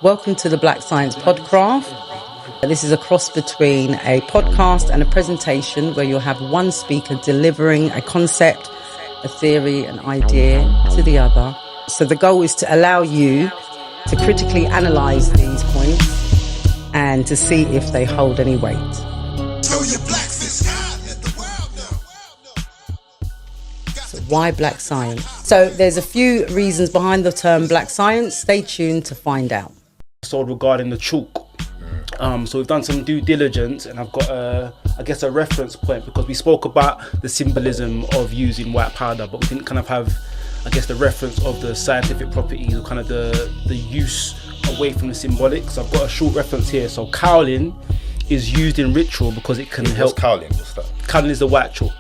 Welcome to the Black Science Podcraft. This is a cross between a podcast and a presentation where you'll have one speaker delivering a concept, a theory, an idea to the other. So the goal is to allow you to critically analyse these points and to see if they hold any weight. So why black science? So there's a few reasons behind the term black science. Stay tuned to find out. Regarding the chalk, so we've done some due diligence, and I've got a reference point, because we spoke about the symbolism of using white powder, but we didn't kind of have, the reference of the scientific properties, or kind of the use away from the symbolic. So I've got a short reference here. So kaolin is used in ritual because it can help. What's kaolin? What's that? Kaolin is the white chalk.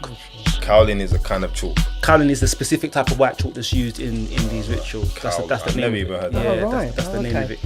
Kaolin is a kind of chalk. Kaolin is the specific type of white chalk that's used in these rituals. That's the name. Never even heard that. Yeah, that's the name of it.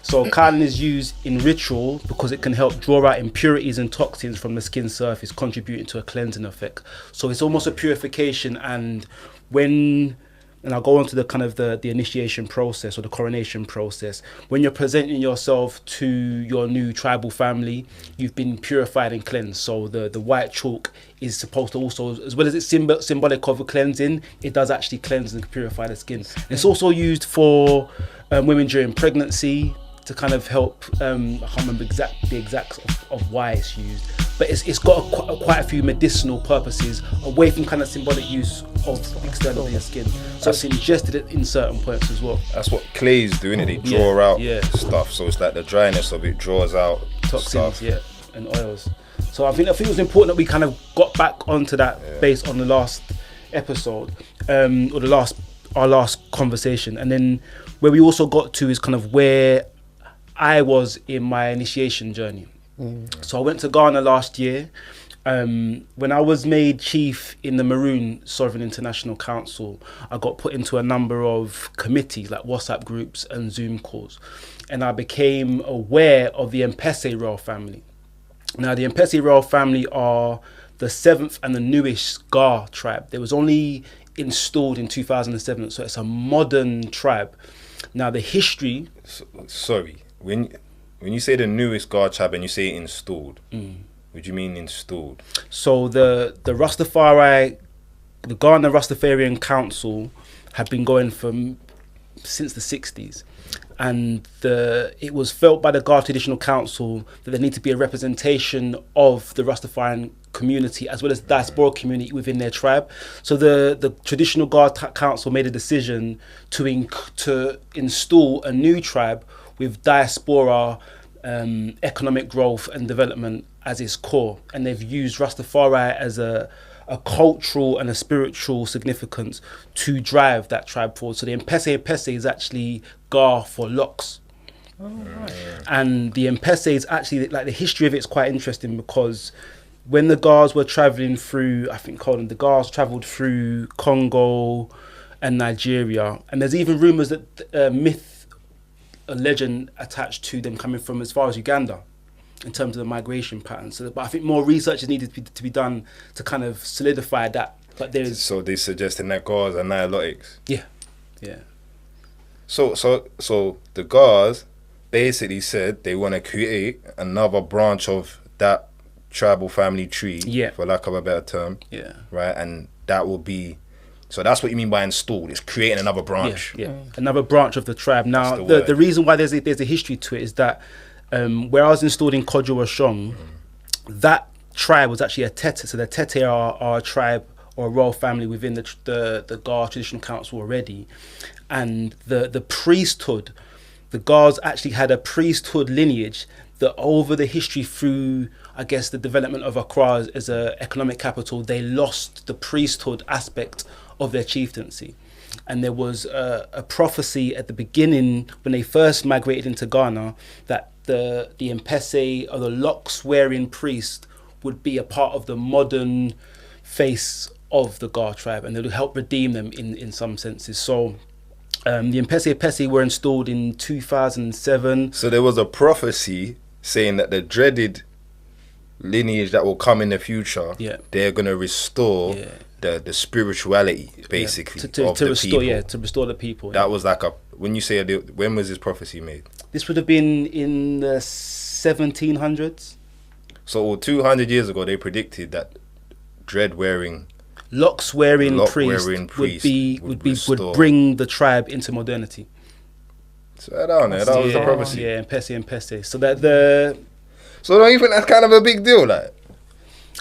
So kaolin is used in ritual because it can help draw out impurities and toxins from the skin surface, contributing to a cleansing effect. So it's almost a purification. And I'll go on to the kind of the initiation process or the coronation process. When you're presenting yourself to your new tribal family, you've been purified and cleansed. So the white chalk is supposed to also, as well as it's symbolic of a cleansing, it does actually cleanse and purify the skin. And it's also used for women during pregnancy, to kind of help, I can't remember the exact of why it's used, but it's got quite a few medicinal purposes away from kind of symbolic use of external your skin. So it's ingested in certain points as well. That's what clays do, innit? They draw out stuff. So it's like the dryness of it draws out toxins, stuff. And oils. So I think it was important that we kind of got back onto that based on the last episode, or our last conversation, and then where we also got to is kind of where I was in my initiation journey. So I went to Ghana last year. When I was made chief in the Maroon Sovereign International Council, I got put into a number of committees like WhatsApp groups and Zoom calls, and I became aware of the Mpese royal family. Now the Mpese royal family are the 7th and the newest Gar tribe. They was only installed in 2007, so it's a modern tribe. Now the history... Sorry. When you say the newest Gar tribe and you say installed, what do you mean installed? So the Rastafari, the Ghana Rastafarian Council have been going since the 60s, and it was felt by the Gar Traditional Council that there needs to be a representation of the Rastafarian community as well as the diaspora community within their tribe. So the Traditional Gar Council made a decision to install a new tribe with diaspora, economic growth and development as its core. And they've used Rastafari as a cultural and a spiritual significance to drive that tribe forward. So the Mpese is actually Gar for locks. Oh, right. And the Mpese is actually, like, the history of it's quite interesting, because when the Gars were travelling through, the Gars travelled through Congo and Nigeria. And there's even rumours that a legend attached to them coming from as far as Uganda in terms of the migration pattern. But I think more research is needed to be done to kind of solidify that. But so they suggesting that Gars are Nilotics. Yeah. So the Gars basically said they want to create another branch of that tribal family tree, for lack of a better term. Yeah. Right, and that will be. So that's what you mean by installed. It's creating another branch. Yeah. Another branch of the tribe. Now, the reason why there's a history to it is that where I was installed in Kodjo Oshong, that tribe was actually a Tete. So the Tete are a tribe or a royal family within the Gar Traditional Council already. And the priesthood, the Gars actually had a priesthood lineage that over the history through, the development of Accra as an economic capital, they lost the priesthood aspect of their chieftaincy. And there was a prophecy at the beginning when they first migrated into Ghana that the Mpese or the lock-swearing priest would be a part of the modern face of the Gar tribe, and they would help redeem them in some senses. So the Mpese were installed in 2007. So there was a prophecy saying that the dreaded lineage that will come in the future, they're going to restore the spirituality, basically, to of the restore, people. to restore the people. That was like when you say when was this prophecy made? This would have been in the 1700s. So 200 years ago, they predicted that dread-wearing, locks-wearing priest would bring the tribe into modernity. So that was the prophecy. Yeah, Mpese. So that So don't you think that's kind of a big deal, like?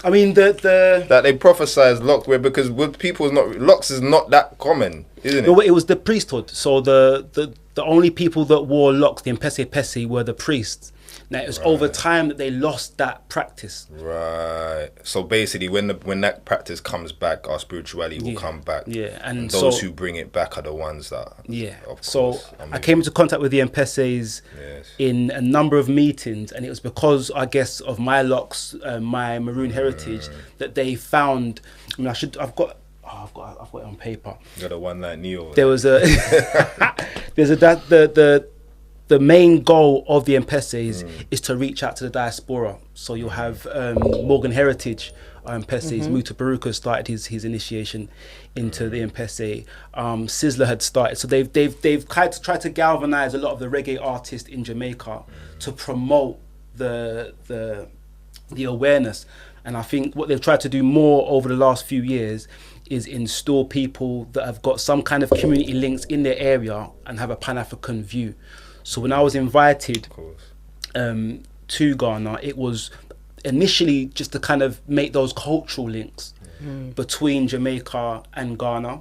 I mean, that they prophesized locks wear, because with people locks is not that common, isn't it? No, it was the priesthood. So the only people that wore locks, the Mpese, were the priests. Now it was over time that they lost that practice. Right. So basically, when that practice comes back, our spirituality will come back. Yeah, and those who bring it back are the ones that. Yeah. Of course, so I came into contact with the Mpeses in a number of meetings, and it was because, I guess, of my locks, my maroon heritage, that they found. I mean, I've got it on paper. You got a one like Neo. There was the main goal of the Mpeses is to reach out to the diaspora. So you'll have Morgan Heritage Mpeses. Muta Baruka started his initiation into the Mpese. Sizzler had started. So they've tried to galvanize a lot of the reggae artists in Jamaica to promote the awareness. And I think what they've tried to do more over the last few years is install people that have got some kind of community links in their area and have a Pan-African view. So when I was invited to Ghana, it was initially just to kind of make those cultural links between Jamaica and Ghana.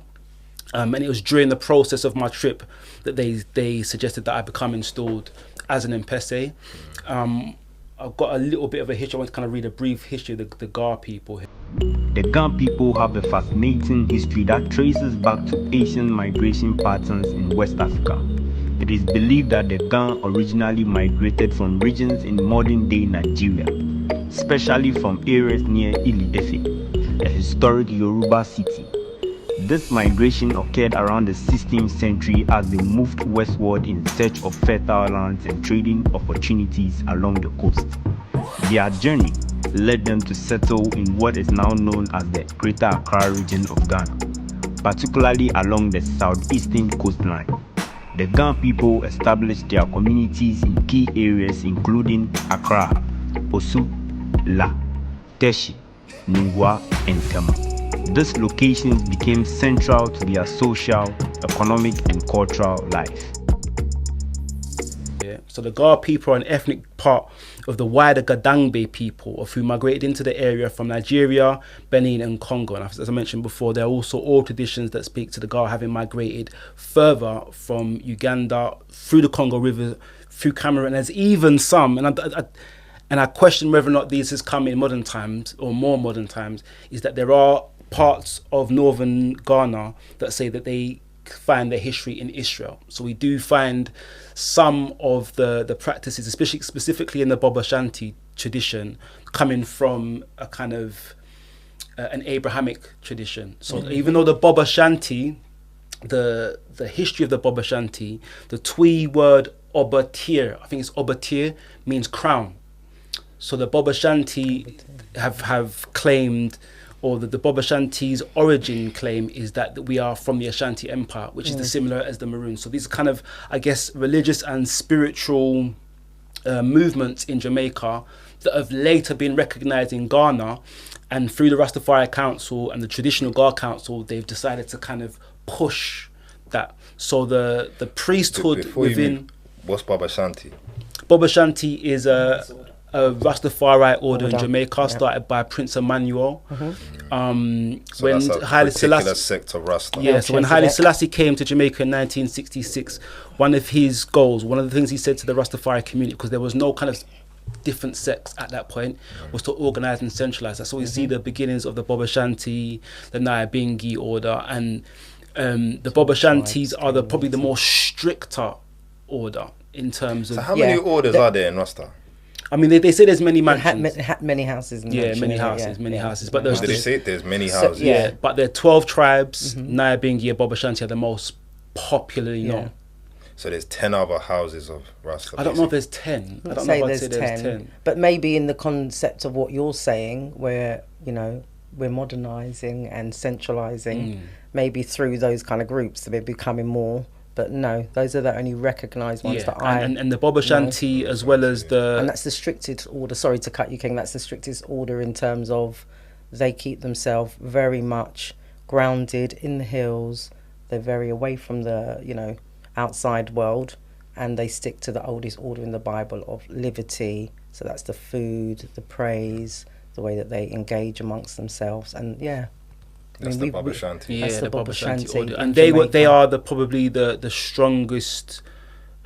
And it was during the process of my trip that they suggested that I become installed as an Mpese. I've got a little bit of a history. I want to kind of read a brief history of the Ga people. The Ga people have a fascinating history that traces back to ancient migration patterns in West Africa. It is believed that the Ga originally migrated from regions in modern-day Nigeria, especially from areas near Ile-Ife, a historic Yoruba city. This migration occurred around the 16th century as they moved westward in search of fertile lands and trading opportunities along the coast. Their journey led them to settle in what is now known as the Greater Accra region of Ghana, particularly along the southeastern coastline. The Ga people established their communities in key areas including Accra, Osu, La, Teshi, Nungwa, and Tema. These locations became central to their social, economic, and cultural life. So the Ga people are an ethnic part of the wider Gadangbe people, of who migrated into the area from Nigeria, Benin, and Congo. And as I mentioned before, there are also oral traditions that speak to the Ga having migrated further from Uganda, through the Congo River, through Cameroon. There's even some, and I question whether or not these has come in modern times, or more modern times, is that there are parts of northern Ghana that say that they find their history in Israel. So we do find some of the practices, especially specifically in the Bob Ashanti tradition, coming from a kind of an Abrahamic tradition. So even though the Bob Ashanti, the history of the Bob Ashanti, the Twi word Obatir, I think it's Obatir, means crown. So the Bob Ashanti have claimed, or the Bob Ashanti's origin claim is that we are from the Ashanti Empire, which is similar as the Maroons. So these are kind of, I guess, religious and spiritual movements in Jamaica that have later been recognized in Ghana, and through the Rastafari Council and the Traditional Ga Council, they've decided to kind of push that. So the priesthood within... What's Bob Ashanti? Bob Ashanti is a Rastafari order in Jamaica, started by Prince Emmanuel. So when that's a Haile Selassie sect of Rasta. Yeah, so when Haile Selassie came to Jamaica in 1966, one of his goals, one of the things he said to the Rastafari community, because there was no kind of different sects at that point, was to organize and centralize. That's why we see the beginnings of the Bob Ashanti, the Nyabingi order, and the Bob Ashantis are probably the more stricter order in terms of... So how many orders are there in Rasta? I mean, they say there's many mansions. Many houses. Many houses. But did they say there's many houses? So, but there are 12 tribes. Nyabingi and Bob Ashanti are the most popularly known. So there's 10 other houses of Rasta. I don't know if there's 10. I don't know if I'd say there's 10. But maybe in the concept of what you're saying, where, we're modernising and centralising, maybe through those kind of groups, they're becoming more But no, those are the only recognised ones that I and the Bob Ashanti as well as the... And that's the strictest order. Sorry to cut you, King. That's the strictest order in terms of they keep themselves very much grounded in the hills. They're very away from the, you know, outside world, and they stick to the oldest order in the Bible of liberty. So that's the food, the praise, the way that they engage amongst themselves, and That's the Bob Ashanti. Yeah, the Bob Ashanti order. And they are probably the strongest.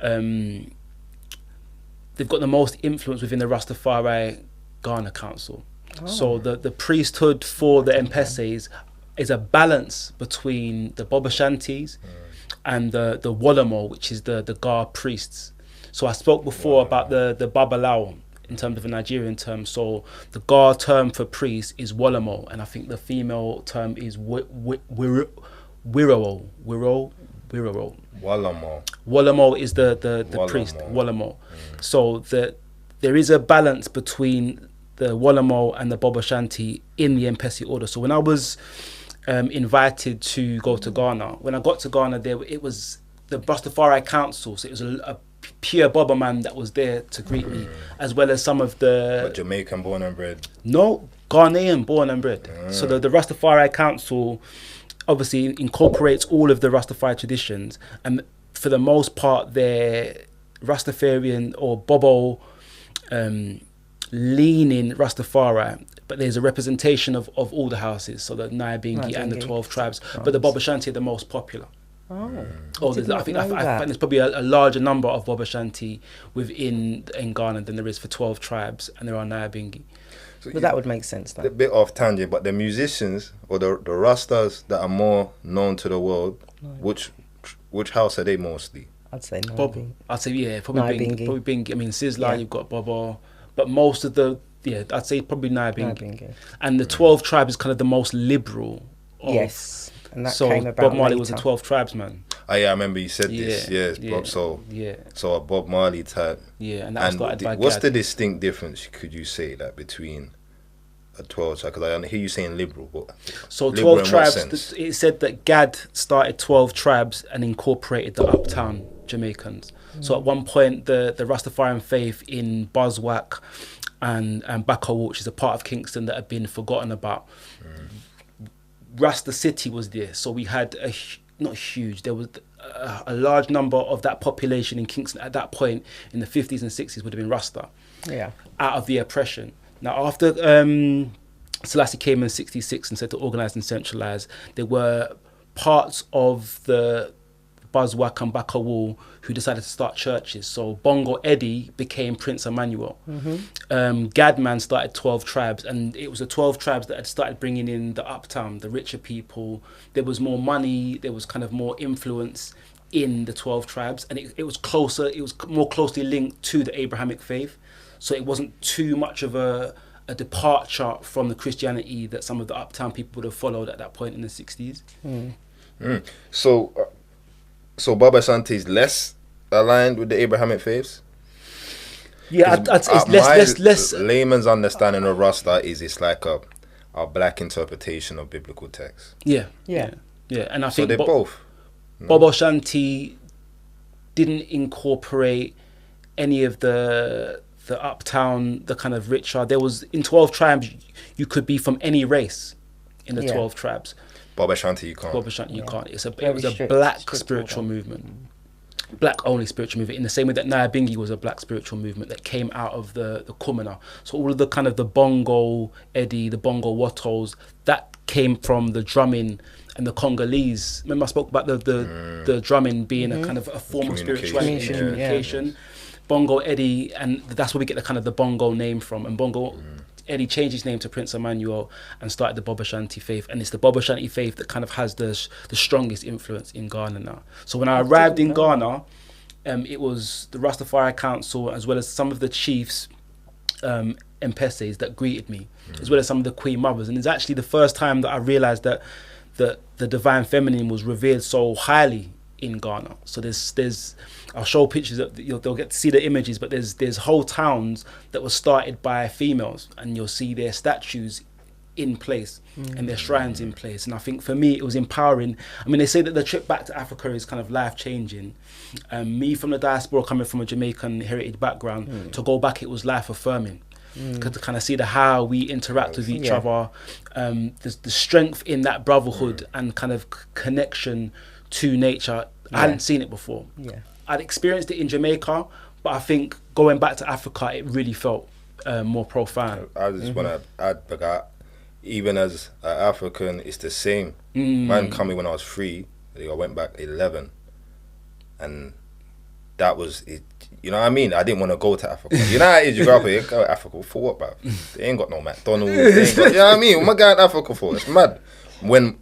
They've got the most influence within the Rastafari Ghana Council. Oh. So the priesthood for the Mpesses is a balance between the Bob Ashantis and the Wolamo, which is the Gar priests. So I spoke before about the Babalawo in terms of a Nigerian term. So the Gar term for priest is Wolamo, and I think the female term is Wiro. Wolamo is the priest, Wolamo. So there is a balance between the Wolamo and the Bob Ashanti in the Mpesi order. So when I was invited to go to Ghana, when I got to Ghana, it was the Rastafari Council, so it was a pure Bobber man that was there to greet me, as well as some of the... But Jamaican born and bred? No, Ghanaian born and bred. So the Rastafari Council obviously incorporates all of the Rastafari traditions, and for the most part they're Rastafarian or Bobo leaning Rastafari, but there's a representation of all the houses, so the Nyabingi and the 12 tribes, but the Bob Ashanti are the most popular. I think there's probably a larger number of Bob Ashanti in Ghana than there is for 12 tribes, and there are Nyabingi. So but that would make sense though. A bit off tangent, but the musicians or the Rastas that are more known to the world, which house are they mostly? I'd say Bob. I'd say probably Bingi. I mean Sizzla, you've got Bobo, but most of I'd say probably Nyabingi. And the 12 tribes is kind of the most liberal. Yes. And that so came about Bob Marley later. was a 12 tribes man. Oh yeah, I remember you said this. Yes, Bob. So a Bob Marley type. Yeah, and that was started by what's Gad. the distinct difference? Could you say that between a 12 tribe? Because I hear you saying liberal, but so 12 tribes. It said that Gad started 12 tribes and incorporated the uptown Jamaicans. So at one point, the Rastafarian faith in Buzzwhack and Bacawal, which is a part of Kingston that had been forgotten about. Rasta City was there, so we had there was a large number of that population in Kingston at that point in the 50s and 60s would have been Rasta, out of the oppression. Now after Selassie came in 66 and said to organise and centralise, there were parts of the Buzzwhack and Bacawal who decided to start churches. So Bongo Eddie became Prince Emmanuel. Gadman started 12 tribes, and it was the 12 tribes that had started bringing in the uptown, the richer people. There was more money, there was kind of more influence in the 12 tribes, and it was more closely linked to the Abrahamic faith. So it wasn't too much of a departure from the Christianity that some of the uptown people would have followed at that point in the 60s. So Baba Ashanti is less aligned with the Abrahamic faiths? Yeah, it's less. Layman's understanding of Rasta is it's like a black interpretation of biblical texts. Yeah. And I think they're both. Bob Ashanti didn't incorporate any of the uptown, the kind of richer. There was in 12 tribes, you could be from any race in the 12 tribes. Bob Ashanti, you can't. Bob Ashanti, you can't. It was a black spiritual movement. Black only spiritual movement, in the same way that Nyabingi was a black spiritual movement that came out of the Kumina. So all of the kind of the Bongo Eddie, the Bongo Wotos, that came from the drumming and the Congolese. Remember I spoke about the drumming being a kind of a form of spirituality and communication. Bongo Eddie, and that's where we get the kind of the Bongo name from. And Bongo Eddie changed his name to Prince Emmanuel and started the Bob Ashanti faith, and it's the Bob Ashanti faith that kind of has the strongest influence in Ghana now. So when I arrived in Ghana, it was the Rastafari Council as well as some of the chiefs, Mpesses, that greeted me, as well as some of the Queen Mothers. And it's actually the first time that I realised that the Divine Feminine was revered so highly in Ghana. So there's I'll show pictures of they'll get to see the images, but there's whole towns that were started by females, and you'll see their statues in place and their shrines in place. And I think for me, it was empowering. I mean, they say that the trip back to Africa is kind of life-changing. Me from the diaspora, coming from a Jamaican heritage background, to go back, it was life-affirming. To kind of see how we interact with each other, the strength in that brotherhood and kind of connection to nature. I hadn't seen it before. I'd experienced it in Jamaica, but I think going back to Africa, it really felt more profound. I just want to add, because even as an African, it's the same. Man coming when I was 3, I went back 11, and that was it. You know what I mean? I didn't want to go to Africa. You know how it is, you go up here, go to Africa for what, bruv? They ain't got no McDonald's. They ain't got, you know what I mean? What am I going to Africa for? It's mad. When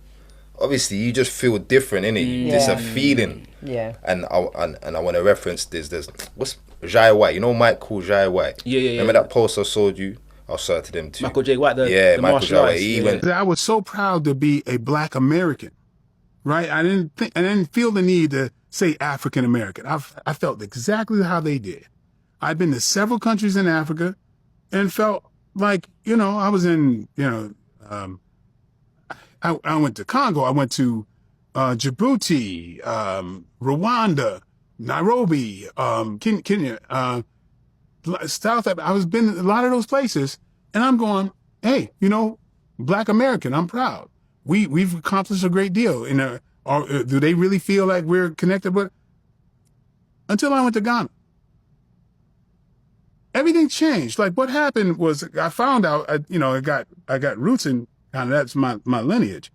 obviously you just feel different, innit? There's a feeling. And I want to reference this. What's Jai White? You know Mike called Jai White? Remember that post I showed you? I'll show it to them too. Michael J. White, the Michael martial J. White. I was so proud to be a Black American, right? I didn't feel the need to say African American. I felt exactly how they did. I've been to several countries in Africa and felt like, I was in, I went to Congo, I went to Djibouti, Rwanda, Nairobi, Kenya, South Africa. I was been in a lot of those places, and I'm going, hey, Black American, I'm proud. We've accomplished a great deal. Do they really feel like we're connected with? Until I went to Ghana. Everything changed. Like, what happened was I found out, I got roots in Ghana. That's my lineage.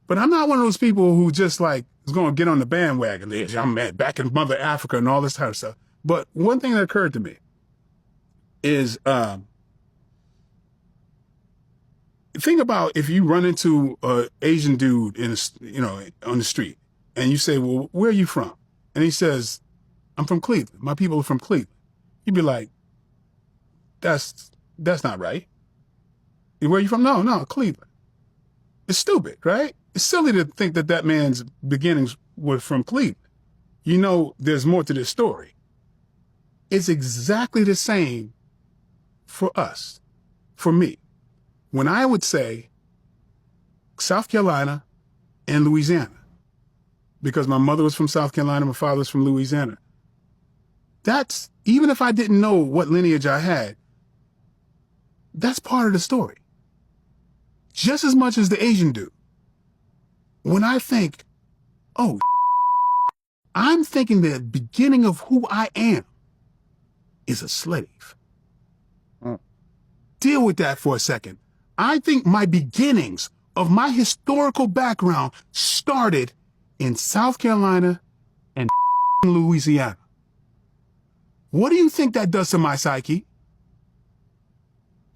But I'm not one of those people who just like is going to get on the bandwagon. I'm back in Mother Africa and all this kind of stuff. But one thing that occurred to me is, think about if you run into an Asian dude on the street, and you say, "Well, where are you from?" And he says, "I'm from Cleveland. My people are from Cleveland." You'd be like, "That's not right. Where are you from?" No, Cleveland. It's stupid, right? It's silly to think that man's beginnings were from Cleveland. There's more to this story. It's exactly the same for us, for me. When I would say South Carolina and Louisiana, because my mother was from South Carolina, my father was from Louisiana, that's, even if I didn't know what lineage I had, that's part of the story. Just as much as the Asian do. When I think, I'm thinking the beginning of who I am is a slave. Deal with that for a second. I think my beginnings of my historical background started in South Carolina and Louisiana. What do you think that does to my psyche?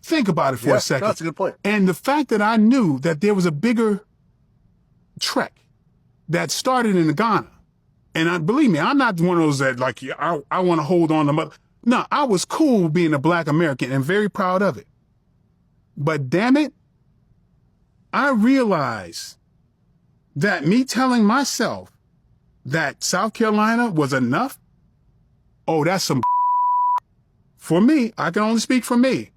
Think about it for a second. That's a good point. And the fact that I knew that there was a bigger trek that started in Ghana. And believe me, I'm not one of those that like, I want to hold on to mother. No, I was cool being a Black American and very proud of it. But damn it, I realized that me telling myself that South Carolina was enough, that's some for me. I can only speak for me.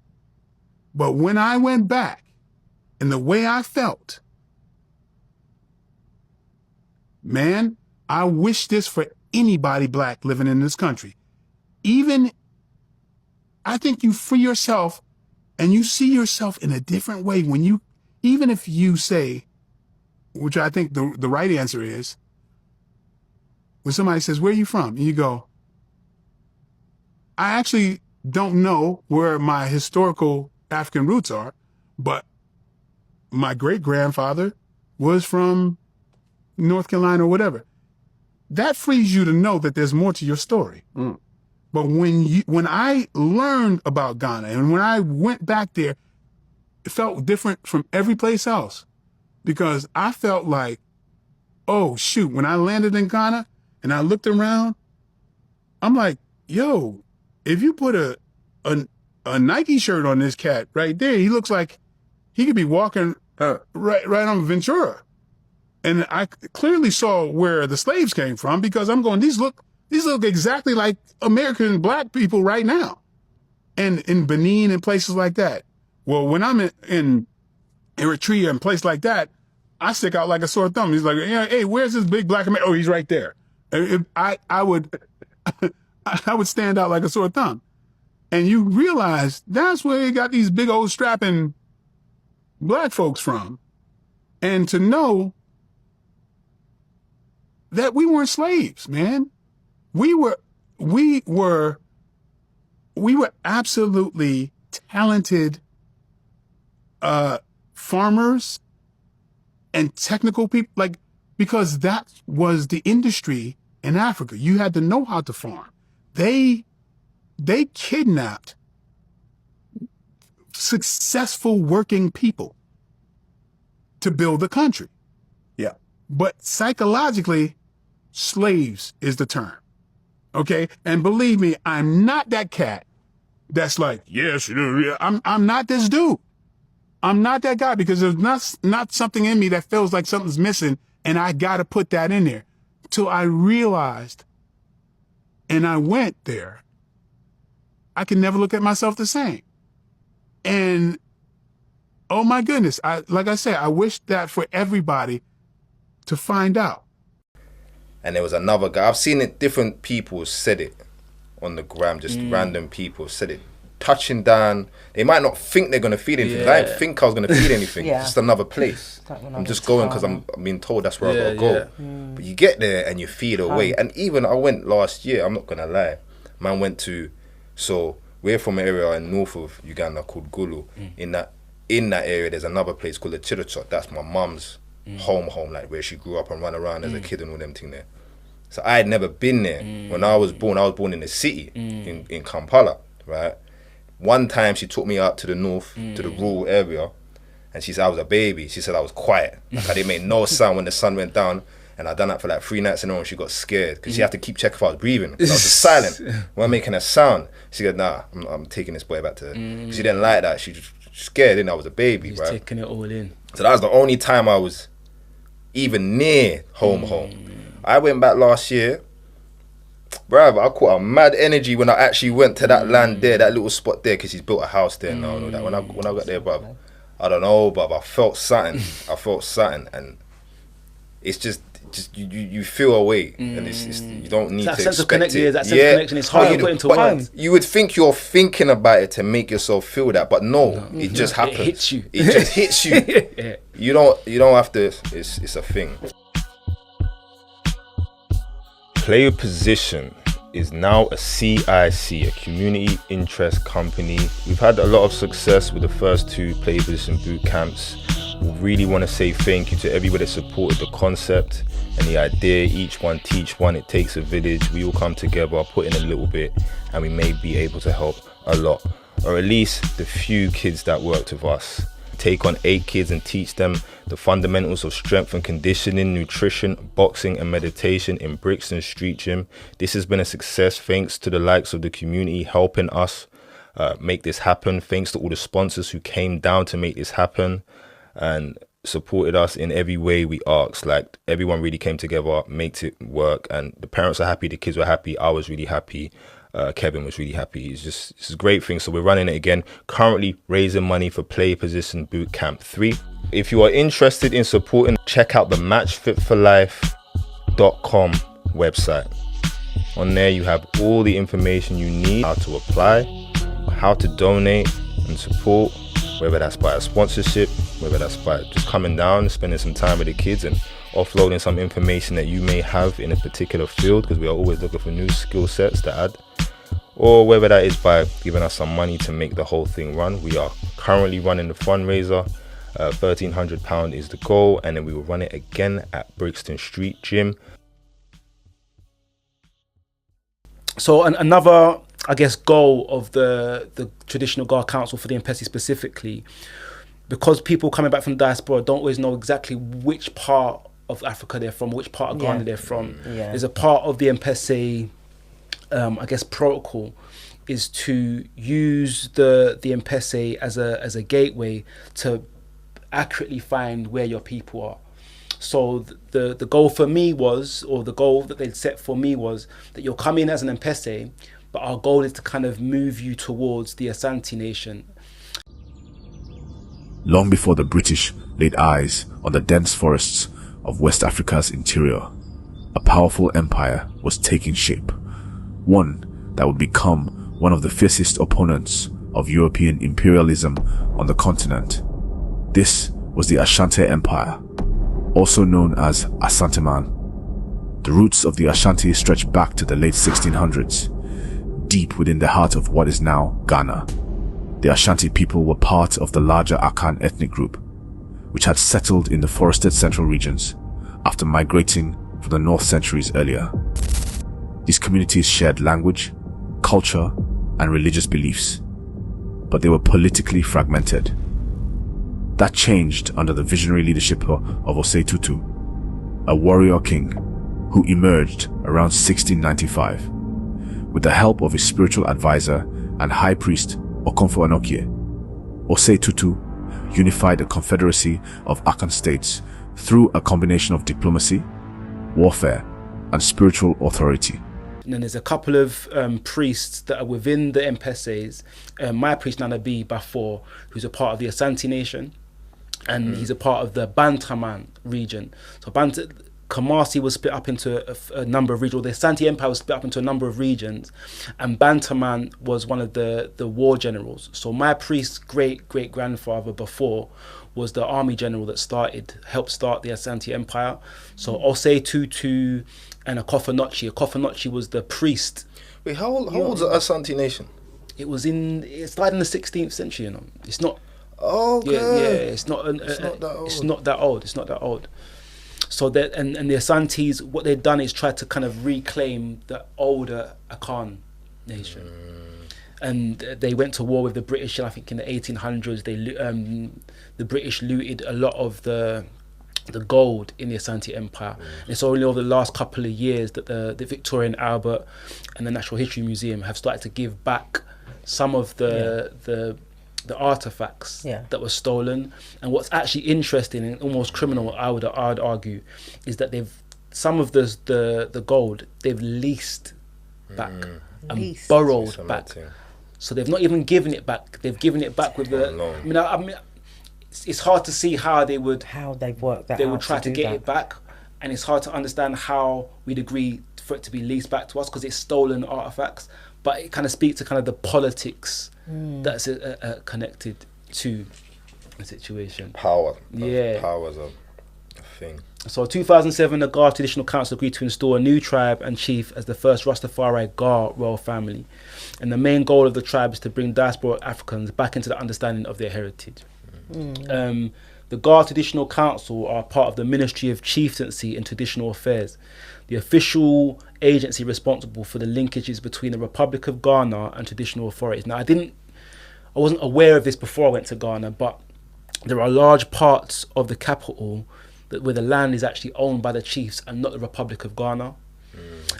But when I went back and the way I felt, man, I wish this for anybody Black living in this country. I think you free yourself and you see yourself in a different way when even if you say, which I think the right answer is, when somebody says, "Where are you from?" and you go, "I actually don't know where my historical African roots are, but my great-grandfather was from North Carolina," or whatever. That frees you to know that there's more to your story. But when I learned about Ghana and when I went back there, it felt different from every place else, because I felt like, oh shoot, when I landed in Ghana and I looked around, I'm like, yo, if you put a Nike shirt on this cat right there, he looks like he could be walking right on Ventura. And I clearly saw where the slaves came from, because I'm going, these look exactly like American Black people right now. And in Benin and places like that. Well, when I'm in Eritrea and place like that, I stick out like a sore thumb. He's like, yeah, hey, where's this big black man? Oh, he's right there. I would stand out like a sore thumb. And you realize that's where they got these big old strapping black folks from. And to know that we weren't slaves, man. We were absolutely talented farmers and technical people, like, because that was the industry in Africa. You had to know how to farm. They kidnapped successful working people to build the country. Yeah. But psychologically, slaves is the term. Okay? And believe me, I'm not that cat that's like, yes, I'm not this dude. I'm not that guy, because there's not something in me that feels like something's missing, and I got to put that in there. Till I realized, and I went there, I can never look at myself the same. And oh my goodness, like I said, I wish that for everybody to find out. And there was another guy, I've seen it, different people said it on the gram, just random people said it, touching down. They might not think they're going to feed anything. I didn't think I was going to feed anything. It's just another place. I'm just going because I'm being told that's where I got to go. But you get there and you feel away. And even I went last year, I'm not going to lie. Man went to, so we're from an area in north of Uganda called Gulu. In that area, there's another place called the Chirichot. That's my mum's home, like where she grew up and ran around as a kid and all them thing there. So I had never been there. When I was born in the city, in Kampala, right? One time she took me out to the north, to the rural area, and she said I was a baby. She said I was quiet. Like I didn't make no sound when the sun went down, and I done that for like 3 nights in a row, and she got scared, because she had to keep checking if I was breathing. I was just silent, wasn't making a sound. She said, nah, I'm taking this boy back to her. She didn't like that. She just scared, and I was a baby, right? Taking it all in. So that was the only time I was even near home. I went back last year. Bruv, I caught a mad energy when I actually went to that land there, that little spot there, because he's built a house there now. That when I got there, bruv, I don't know, bruv, I felt something, and it's just you feel away, and it's you don't need that to sense expect it. That sense of connection is hard to put into words. You would think you're thinking about it to make yourself feel that, but no, it just happens. It hits you. It just hits you. You don't have to. It's a thing. Player Position is now a CIC, a community interest company. We've had a lot of success with the first 2 Player Position boot camps. We really want to say thank you to everybody that supported the concept and the idea. Each one teach one. It takes a village. We all come together, put in a little bit, and we may be able to help a lot, or at least the few kids that worked with us. Take on 8 kids and teach them the fundamentals of strength and conditioning, nutrition, boxing and meditation in Brixton Street Gym. This has been a success thanks to the likes of the community helping us make this happen. Thanks to all the sponsors who came down to make this happen and supported us in every way we asked. Like, everyone really came together, made it work, and the parents are happy, the kids were happy, I was really happy. Kevin was really happy. It's a great thing. So we're running it again, currently raising money for Play Position Boot Camp 3. If you are interested in supporting, check out the matchfitforlife.com website. On there you have all the information you need, how to apply, how to donate and support, whether that's by a sponsorship, whether that's by just coming down, spending some time with the kids and offloading some information that you may have in a particular field, because we are always looking for new skill sets to add, or whether that is by giving us some money to make the whole thing run. We are currently running the fundraiser. £1,300 is the goal, and then we will run it again at Brixton Street Gym. So another, I guess, goal of the Traditional Guard Council for the Mpesi specifically, because people coming back from the diaspora don't always know exactly which part of Africa they're from, which part of Ghana they're from. There's a part of the Mpesi, I guess, protocol is to use the Mpesi as a gateway to accurately find where your people are. So the goal for me was, or the goal that they'd set for me was, that you'll come in as an Mpesi, but our goal is to kind of move you towards the Asante Nation. Long before the British laid eyes on the dense forests of West Africa's interior, a powerful empire was taking shape, one that would become one of the fiercest opponents of European imperialism on the continent. This was the Ashanti Empire, also known as Asanteman. The roots of the Ashanti stretch back to the late 1600s, deep within the heart of what is now Ghana. The Ashanti people were part of the larger Akan ethnic group, which had settled in the forested central regions after migrating from the north centuries earlier. These communities shared language, culture, and religious beliefs, but they were politically fragmented. That changed under the visionary leadership of Osei Tutu, a warrior king who emerged around 1695. With the help of his spiritual advisor and high priest Okomfo Anokie, Osei Tutu unified a confederacy of Akan states through a combination of diplomacy, warfare, and spiritual authority. And then there's a couple of priests that are within the MPSAs. My priest Nana Bafo, who's a part of the Asante Nation, and he's a part of the Bantaman region. So Kamasi was split up into a number of regions. The Asante Empire was split up into a number of regions, and Bantaman was one of the war generals. So my priest's great-great-grandfather before was the army general that helped start the Asante Empire. So Osei Tutu and Akofa Nochi was the priest. Wait, how old's the Asante Nation? It started in the 16th century, you know. It's not... Oh, okay. Yeah, it's not that old. It's not that old. So that and the Asantes, what they've done is try to kind of reclaim the older Akan nation. And they went to war with the British, and I think in the 1800s, the British looted a lot of the gold in the Asante Empire. And it's only over the last couple of years that the Victorian Albert and the Natural History Museum have started to give back some of the artifacts that were stolen. And what's actually interesting and almost criminal, I would argue, is that some of the gold they've leased back and borrowed back. So they've not even given it back. They've given it back with the. I mean, it's hard to see how they've worked that. They would try to get it back, and it's hard to understand how we'd agree for it to be leased back to us because it's stolen artifacts. But it kind of speaks to kind of the politics that's connected to the situation. Power. Power's a thing. So 2007, the Gar Traditional Council agreed to install a new tribe and chief as the first Rastafari Gar royal family. And the main goal of the tribe is to bring diaspora Africans back into the understanding of their heritage. The Gar Traditional Council are part of the Ministry of Chieftaincy and Traditional Affairs, the official agency responsible for the linkages between the Republic of Ghana and traditional authorities. Now, I wasn't aware of this before I went to Ghana, but there are large parts of the capital where the land is actually owned by the chiefs and not the Republic of Ghana.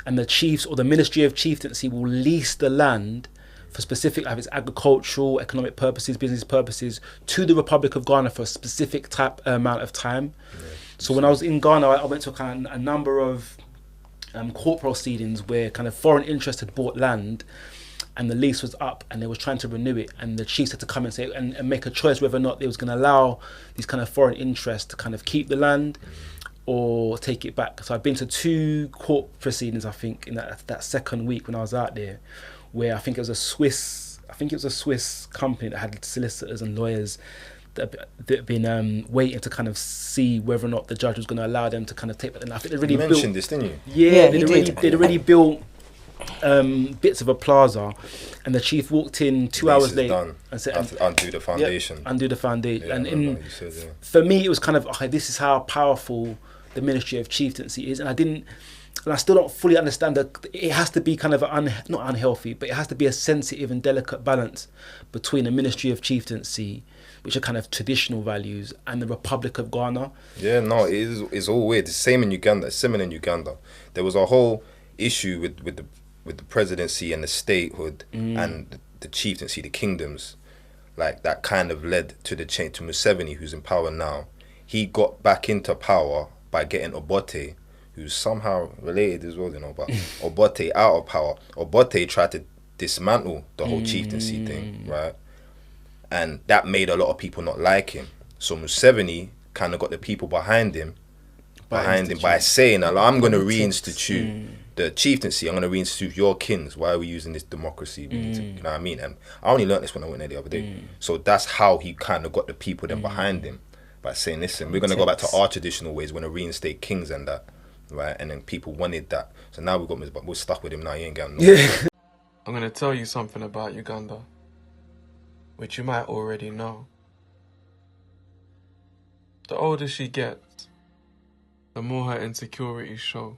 And the chiefs or the Ministry of Chieftaincy will lease the land for specific, like it's agricultural, economic purposes, business purposes, to the Republic of Ghana for a specific amount of time. So when I was in Ghana, I went to a number of court proceedings where kind of foreign interests had bought land and the lease was up and they were trying to renew it, and the chiefs had to come and say and make a choice whether or not they was going to allow these kind of foreign interests to kind of keep the land or take it back. So I've been to 2 court proceedings, I think, in that second week when I was out there, where I think it was a Swiss company that had solicitors and lawyers that had been waiting to kind of see whether or not the judge was going to allow them to kind of take that. And I think they really mentioned this, didn't you? Yeah, they'd already built bits of a plaza, and the chief walked in 2 hours later and said, "Undo the foundation." Undo the foundation. Yeah, and for me, it was kind of okay. This is how powerful the Ministry of Chieftaincy is, and I still don't fully understand that it has to be kind of not unhealthy, but it has to be a sensitive and delicate balance between the Ministry of Chieftaincy, which are kind of traditional values, and the Republic of Ghana. Yeah, no, it's all weird. It's same in Uganda. It's similar in Uganda. There was a whole issue with the presidency and the statehood and the chieftaincy, the kingdoms, like that kind of led to the change to Museveni, who's in power now. He got back into power by getting Obote, who's somehow related as well, you know, but Obote out of power. Obote tried to dismantle the whole chieftaincy thing, right? And that made a lot of people not like him. So Museveni kind of got the people behind him by saying, I'm going to reinstitute the chieftaincy. I'm going to reinstitute your kings. Why are we using this democracy? You know what I mean? And I only learned this when I went there the other day. So that's how he kind of got the people then behind him, by saying, listen, we're going to go back to our traditional ways. We're going to reinstate kings and that, right? And then people wanted that. So now we're stuck with him now. He ain't getting no. I'm going to tell you something about Uganda, which you might already know. The older she gets, the more her insecurities show.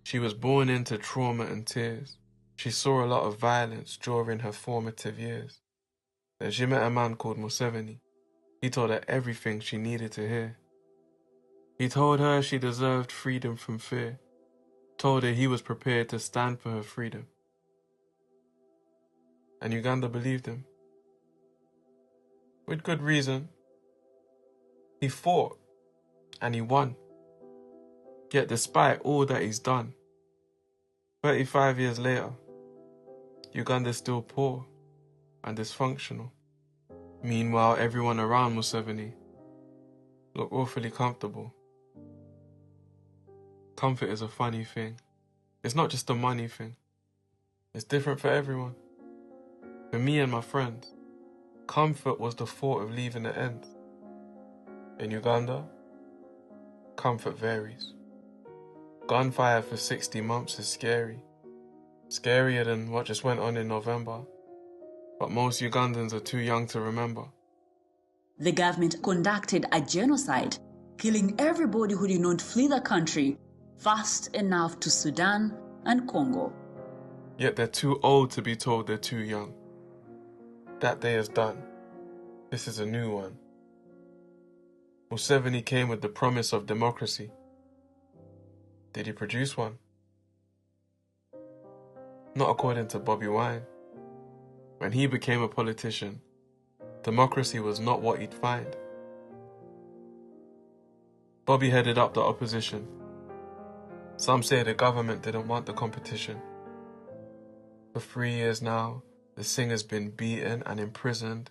She was born into trauma and tears. She saw a lot of violence during her formative years. Then she met a man called Museveni. He told her everything she needed to hear. He told her she deserved freedom from fear. Told her he was prepared to stand for her freedom. And Uganda believed him. With good reason. He fought and he won. Yet despite all that he's done, 35 years later, Uganda's still poor and dysfunctional. Meanwhile, everyone around Museveni look awfully comfortable. Comfort is a funny thing. It's not just a money thing. It's different for everyone. For me and my friends, comfort was the thought of leaving the end. In Uganda, comfort varies. Gunfire for 60 months is scary. Scarier than what just went on in November. But most Ugandans are too young to remember. The government conducted a genocide, killing everybody who did not flee the country fast enough to Sudan and Congo. Yet they're too old to be told they're too young. That day is done. This is a new one. Museveni came with the promise of democracy. Did he produce one? Not according to Bobby Wine. When he became a politician, democracy was not what he'd find. Bobby headed up the opposition. Some say the government didn't want the competition. For 3 years now, the singer's been beaten and imprisoned,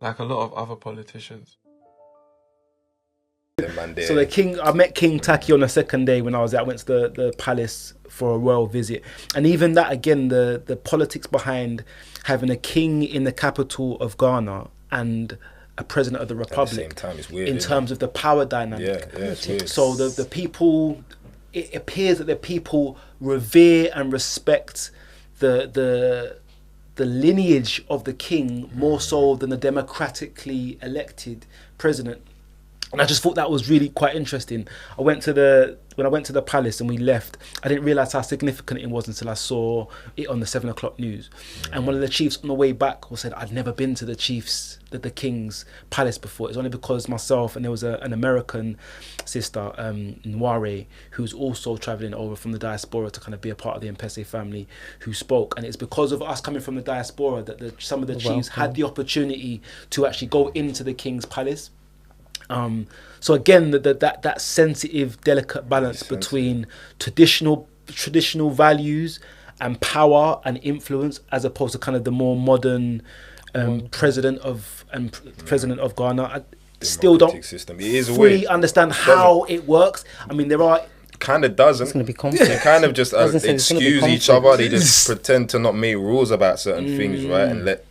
like a lot of other politicians. So I met King Taki on the second day when I was there. I went to the palace for a royal visit, and even that again, the politics behind having a king in the capital of Ghana and a president of the republic at the same time is weird, in terms of the power dynamic. It's weird. So the people, it appears that the people revere and respect the lineage of the king more so than the democratically elected president. And I just thought that was really quite interesting. When I went to the palace and we left, I didn't realise how significant it was until I saw it on the 7 o'clock news. And one of the chiefs on the way back said, I'd never been to the king's palace before. It's only because myself and there was an American sister, Nware, who's also travelling over from the diaspora to kind of be a part of the Mpese family, who spoke. And it's because of us coming from the diaspora that some of the chiefs had the opportunity to actually go into the king's palace. So again, that sensitive, delicate balance between traditional values and power and influence, as opposed to kind of the more modern president of Ghana. I still don't fully understand how it works. I mean, there are. Kind of doesn't. It's going to be conflict. They kind of just excuse each other. They just pretend to not make rules about certain things, right? And let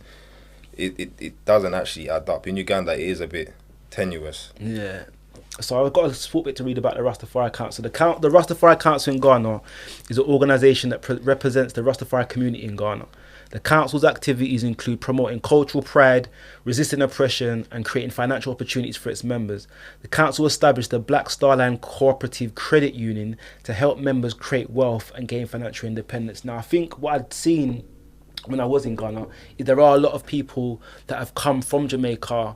it doesn't actually add up. In Uganda, it is a bit tenuous. Yeah. So I've got a small bit to read about the Rastafari Council. The Rastafari Council in Ghana is an organisation that represents the Rastafari community in Ghana. The council's activities include promoting cultural pride, resisting oppression, and creating financial opportunities for its members. The council established the Black Star Line Cooperative Credit Union to help members create wealth and gain financial independence. Now, I think what I'd seen when I was in Ghana is there are a lot of people that have come from Jamaica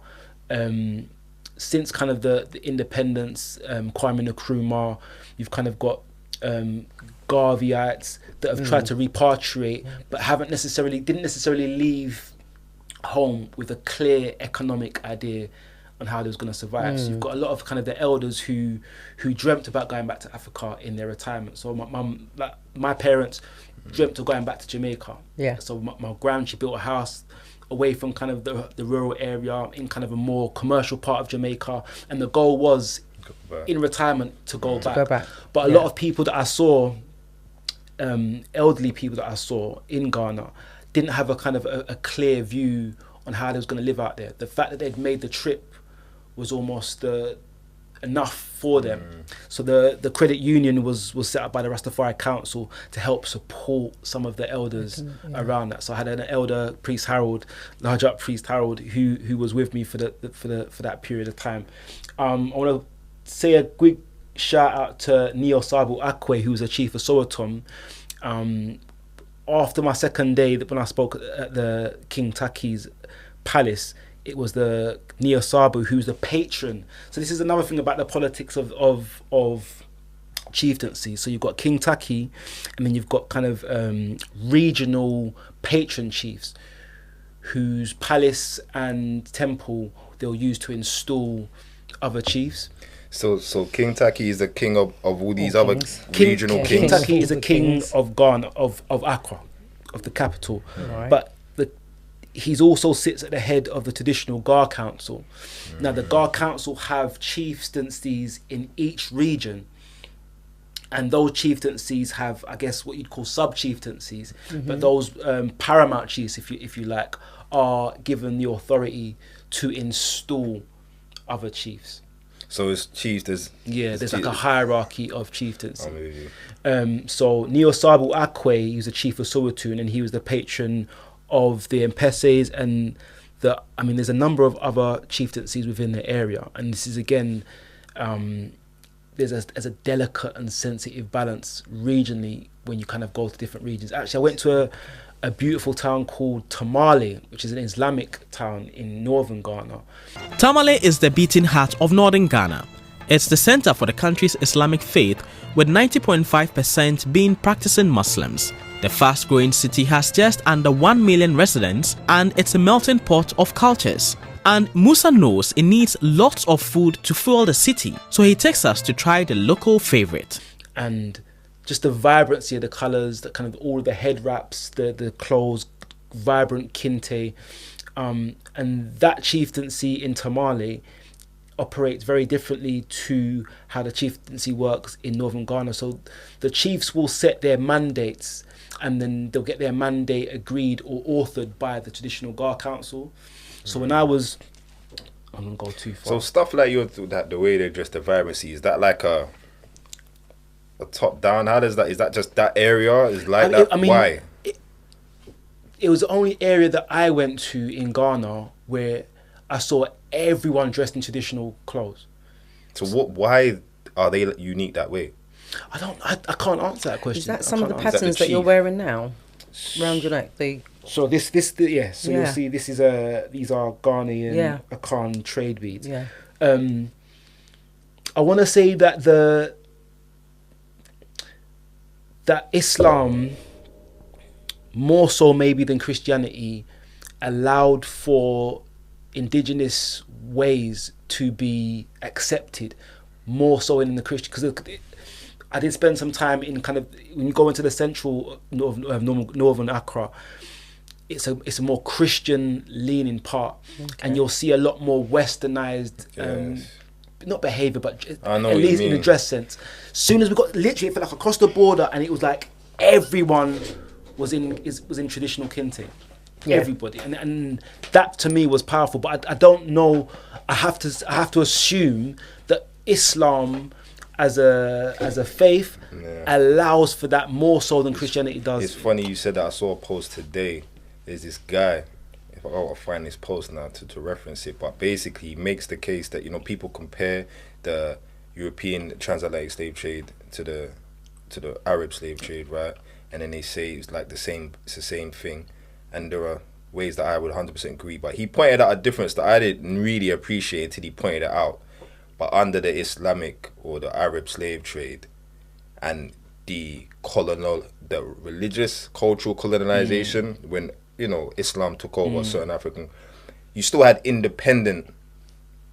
since kind of the independence, Kwame Nkrumah. You've kind of got Garveyites that have tried to repatriate, but didn't necessarily leave home with a clear economic idea on how they was going to survive. So you've got a lot of kind of the elders who dreamt about going back to Africa in their retirement. So my parents dreamt of going back to Jamaica. Yeah. So my gran, she built a house away from kind of the rural area in kind of a more commercial part of Jamaica, and the goal was in retirement to go back. But a lot of people that I saw, elderly people that I saw in Ghana, didn't have a kind of a clear view on how they was going to live out there. The fact that they'd made the trip was almost enough for them. So the credit union was set up by the Rastafari Council to help support some of the elders around that. So I had an elder, Priest Harold, large up Priest Harold, who was with me for that period of time. I want to say a quick shout out to Neo Sabu Akwe, who was a chief of Sowetom. After my second day, when I spoke at the King Taki's palace, it was the Neo Sabu who's the patron. So this is another thing about the politics of chieftaincy. So you've got King Taki, and then you've got kind of regional patron chiefs whose palace and temple they'll use to install other chiefs. So King Taki is the king of all these other regional kings. King Taki is the king of Ghana, of Accra, of the capital. Right. But he's also sits at the head of the traditional Gar Council. Now the Gar Council have chieftaincies in each region, and those chieftaincies have, I guess, what you'd call sub-chieftaincies. But those paramount chiefs, if you like, are given the authority to install other chiefs. So it's chiefs, there's like a hierarchy of chieftaincy. So Neo Sabu Akwe, he was the chief of Soweto, and he was the patron of the Mpeses, and there's a number of other chieftaincies within the area. And this is again, there's a delicate and sensitive balance regionally when you kind of go to different regions. Actually, I went to a beautiful town called Tamale, which is an Islamic town in northern Ghana. Tamale is the beating heart of northern Ghana. It's the center for the country's Islamic faith, with 90.5% being practicing Muslims. The fast-growing city has just under 1 million residents, and it's a melting pot of cultures. And Musa knows it needs lots of food to fuel the city, so he takes us to try the local favorite. And just the vibrancy of the colors, the kind of all the head wraps, the clothes, vibrant kente, and that chieftaincy in Tamale operates very differently to how the chieftaincy works in northern Ghana. So the chiefs will set their mandates, and then they'll get their mandate agreed or authored by the traditional Gar Council. So when I'm gonna go too far. So stuff like the way they dress, the vibrancy, is that like a top down? How does that? Is that just that area? Is like that? Why? It was the only area that I went to in Ghana where I saw everyone dressed in traditional clothes. So why are they unique that way? I can't answer that question. Is that some of the patterns that you're wearing now around your neck? So you'll see these are Ghanaian Akan trade beads. Yeah. I want to say that that Islam, more so maybe than Christianity, allowed for indigenous ways to be accepted more so in the Christian, because I did spend some time in kind of, when you go into the central northern Accra, it's a more Christian leaning part, and you'll see a lot more westernized not behavior, but at least in the dress sense. Soon as we got literally, it felt like across the border, and it was like everyone was in traditional kente. Yeah. Everybody, and that to me was powerful. But I don't know. I have to assume that Islam as a faith allows for that more so than Christianity does. It's funny you said that. I saw a post today. There's this guy. If I'll find this post now to reference it, but basically he makes the case that, you know, people compare the European transatlantic slave trade to the Arab slave trade, right? And then they say it's like it's the same thing. And there are ways that I would 100% agree. But he pointed out a difference that I didn't really appreciate until he pointed it out. But under the Islamic or the Arab slave trade and the religious, cultural colonization, when, you know, Islam took over certain African, you still had independent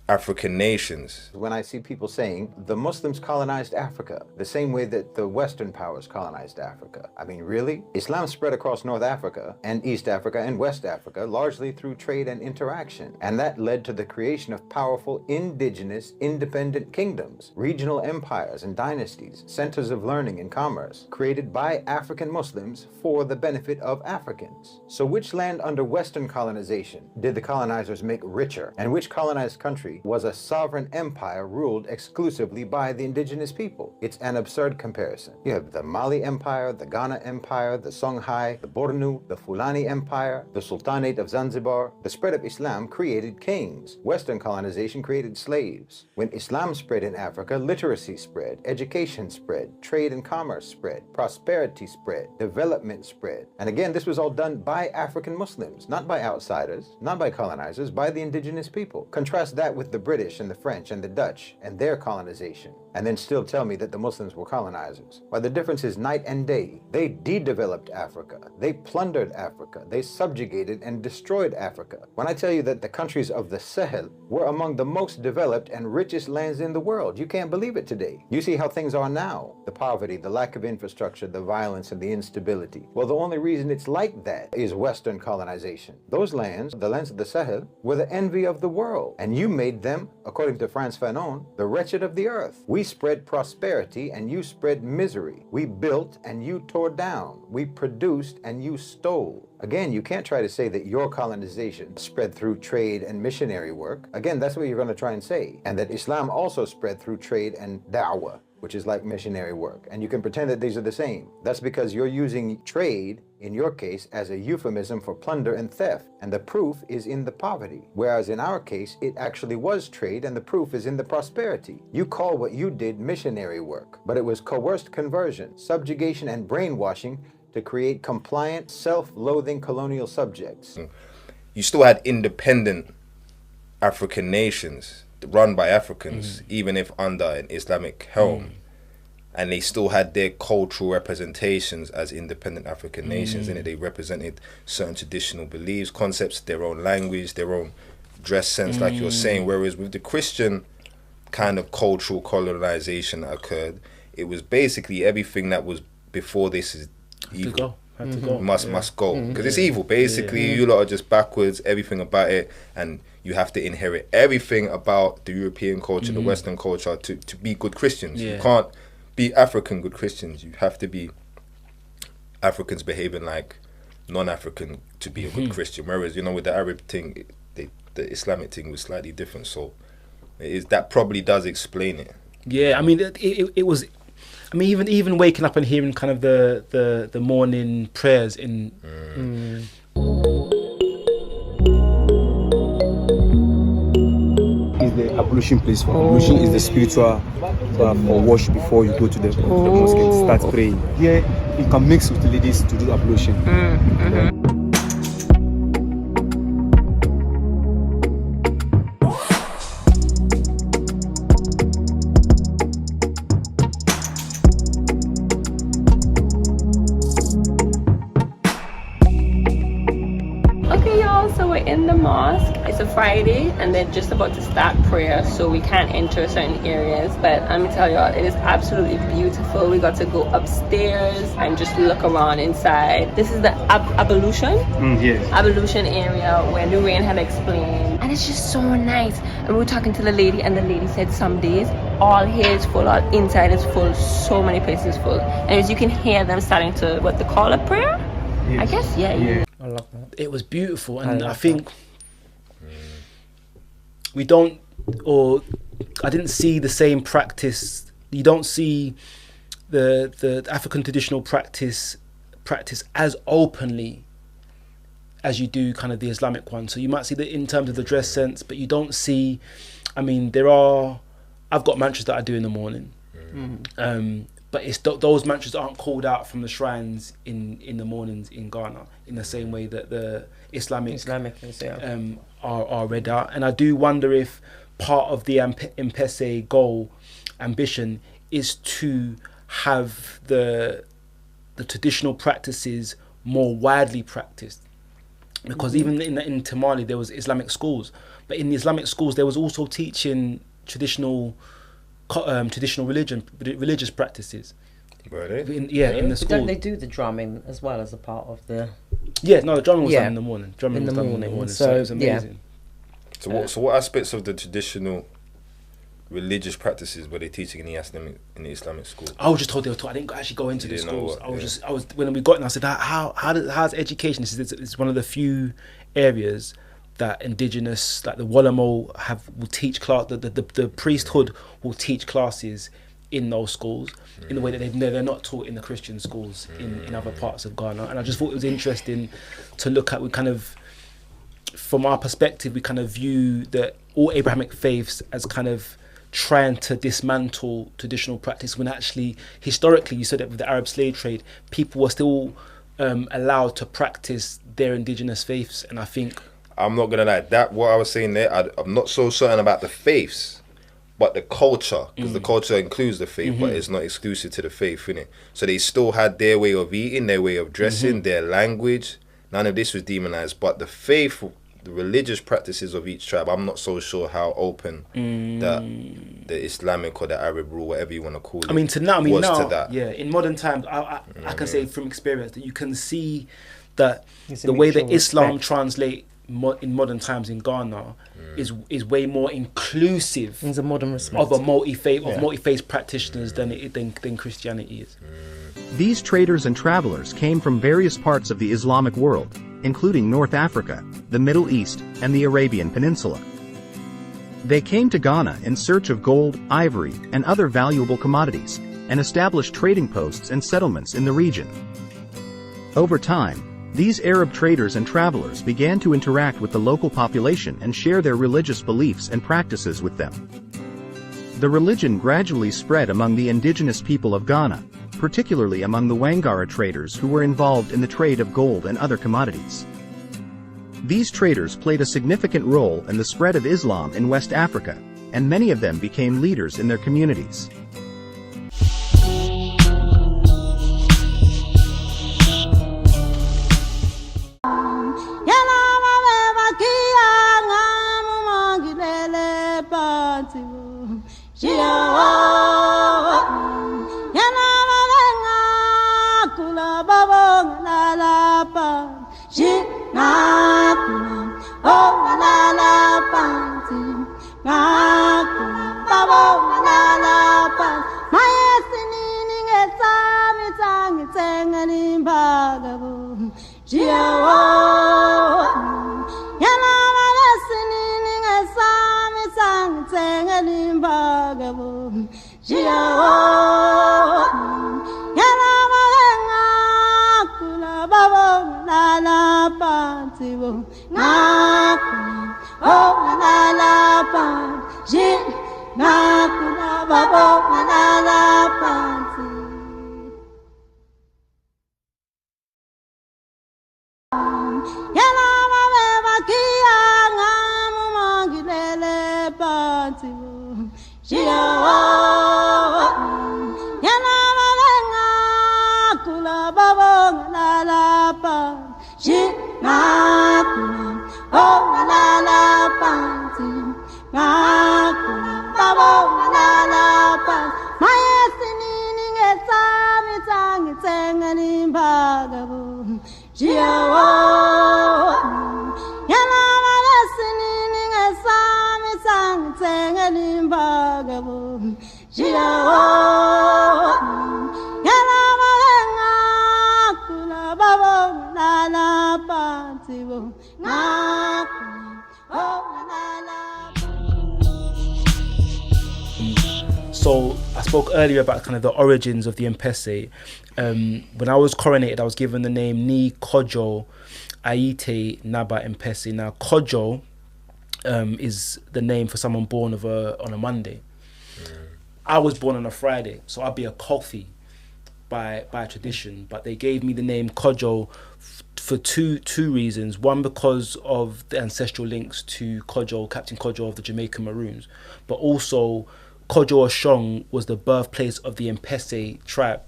African nations. When I see people saying the Muslims colonized Africa the same way that the Western powers colonized Africa, I mean, really? Islam spread across North Africa and East Africa and West Africa largely through trade and interaction, and that led to the creation of powerful indigenous independent kingdoms, regional empires and dynasties, centers of learning and commerce, created by African Muslims for the benefit of Africans. So which land under Western colonization did the colonizers make richer, and which colonized country was a sovereign empire ruled exclusively by the indigenous people? It's an absurd comparison. You have the Mali Empire, the Ghana Empire, the Songhai, the Bornu, the Fulani Empire, the Sultanate of Zanzibar. The spread of Islam created kings. Western colonization created slaves. When Islam spread in Africa, literacy spread, education spread, trade and commerce spread, prosperity spread, development spread. And again, this was all done by African Muslims, not by outsiders, not by colonizers, by the indigenous people. Contrast that with the British and the French and the Dutch and their colonization, and then still tell me that the Muslims were colonizers. Why, the difference is night and day. They de-developed Africa. They plundered Africa. They subjugated and destroyed Africa. When I tell you that the countries of the Sahel were among the most developed and richest lands in the world, you can't believe it today. You see how things are now. The poverty, the lack of infrastructure, the violence, and the instability. Well, the only reason it's like that is Western colonization. Those lands, the lands of the Sahel, were the envy of the world, and you made them, according to Frantz Fanon, the wretched of the earth. We spread prosperity and you spread misery. We built and you tore down. We produced and you stole. Again, you can't try to say that your colonization spread through trade and missionary work. Again, that's what you're going to try and say. And that Islam also spread through trade and da'wah, which is like missionary work. And you can pretend that these are the same. That's because you're using trade, in your case, as a euphemism for plunder and theft. And the proof is in the poverty. Whereas in our case, it actually was trade and the proof is in the prosperity. You call what you did missionary work, but it was coerced conversion, subjugation, and brainwashing to create compliant, self-loathing colonial subjects. You still had independent African nations run by Africans, even if under an Islamic helm. And they still had their cultural representations as independent African nations, and they represented certain traditional beliefs, concepts, their own language, their own dress sense, like you're saying. Whereas with the Christian kind of cultural colonization that occurred, it was basically everything that was before this is evil. Had to go. Must go, because it's evil. Basically, you lot are just backwards, everything about it, and you have to inherit everything about the European culture, the Western culture, to be good Christians. You can't be African good Christians. You have to be Africans behaving like non-African to be a good Christian. Whereas, you know, with the Arab thing, the Islamic thing was slightly different. So that probably does explain it. Yeah, I mean, it was. I mean, even waking up and hearing kind of the morning prayers in. Is the ablution place for ablution is the spiritual for wash before you go to the mosque and start praying. Here you can mix with the ladies to do ablution. In the mosque. It's a Friday and they're just about to start prayer, so we can't enter certain areas, but let me tell y'all, it is absolutely beautiful. We got to go upstairs and just look around inside. This is the ablution ablution area where Lorraine had explained, and it's just so nice. And we were talking to the lady, and the lady said some days all here is full, all inside is full, so many places full, and as you can hear them starting to what they call a prayer. I guess I love that. It was beautiful, and I think we don't, or I didn't see the same practice. You don't see the African traditional practice as openly as you do kind of the Islamic one. So you might see that in terms of the dress sense, but you don't see. I mean, I've got mantras that I do in the morning. But it's those mantras aren't called out from the shrines in the mornings in Ghana in the same way that the Islamic are read out. And I do wonder if part of the M-Pesa goal, ambition, is to have the traditional practices more widely practiced. because even in Tamale there was Islamic schools, but in the Islamic schools there was also teaching traditional religious practices. Were they? In the school. Don't they do the drumming as well as a part of the? Yeah, no, the drumming was done in the morning. Drumming was done in the morning, so it was amazing. So what aspects of the traditional religious practices were they teaching in the Islamic school? I was just told they were taught. I didn't actually go into the schools. I was when we got in, I said, how's education? It's one of the few areas that indigenous, like the Walamo, will teach class. The priesthood will teach classes in those schools in the way that they're not taught in the Christian schools in other parts of Ghana. And I just thought it was interesting to look at. We kind of, from our perspective, we kind of view that all Abrahamic faiths as kind of trying to dismantle traditional practice, when actually historically, you said that with the Arab slave trade, people were still allowed to practice their indigenous faiths. And I think, I'm not gonna lie, that what I was saying there, I'm not so certain about the faiths, but the culture, because the culture includes the faith, but it's not exclusive to the faith, innit? So they still had their way of eating, their way of dressing, their language. None of this was demonized, but the faith, the religious practices of each tribe, I'm not so sure how open the Islamic or the Arab rule, whatever you want to call it, to that. Yeah, in modern times, I can say from experience that you can see that the way that Islam translate in modern times in Ghana is way more inclusive. There's a modern respect of a multi-faith practitioners than Christianity is. These traders and travelers came from various parts of the Islamic world, including North Africa, the Middle East, and the Arabian Peninsula. They came to Ghana in search of gold, ivory, and other valuable commodities, and established trading posts and settlements in the region. Over time, these Arab traders and travelers began to interact with the local population and share their religious beliefs and practices with them. The religion gradually spread among the indigenous people of Ghana, particularly among the Wangara traders who were involved in the trade of gold and other commodities. These traders played a significant role in the spread of Islam in West Africa, and many of them became leaders in their communities. So I spoke earlier about kind of the origins of the Mpese. When I was coronated, I was given the name Ni Kojo Aite Naba Mpese. Now Kojo is the name for someone born on a Monday. I was born on a Friday, so I'd be a Kofi by tradition. But they gave me the name Kojo for two reasons. One, because of the ancestral links to Kojo, Captain Kojo of the Jamaican Maroons, but also Kojo Oshong was the birthplace of the Mpese tribe.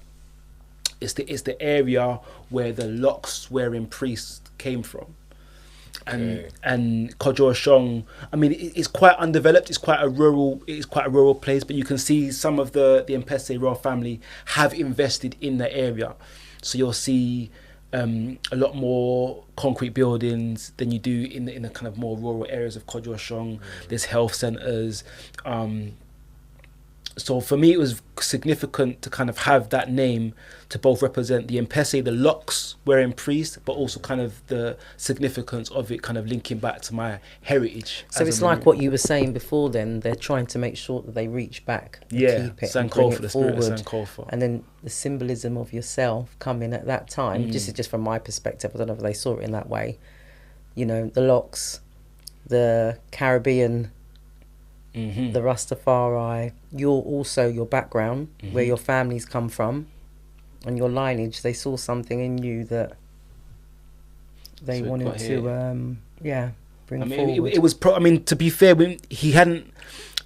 It's the area where the locks wearing priests came from. and Kodjo Oshong. I mean, it's quite undeveloped. It's quite a rural place, but you can see some of the Mpese royal family have invested in the area. So you'll see a lot more concrete buildings than you do in the kind of more rural areas of Kodjo Oshong. There's health centres. So for me, it was significant to kind of have that name to both represent the Mpese, the locks wearing priest, but also kind of the significance of it kind of linking back to my heritage. So it's like what you were saying before then, they're trying to make sure that they reach back and keep it and bring it forward. And then the symbolism of yourself coming at that time, this is just from my perspective, I don't know if they saw it in that way, you know, the locks, the Caribbean, the Rastafari, your background, where your families come from, and your lineage. They saw something in you that they wanted to, bring forward. It was. To be fair, when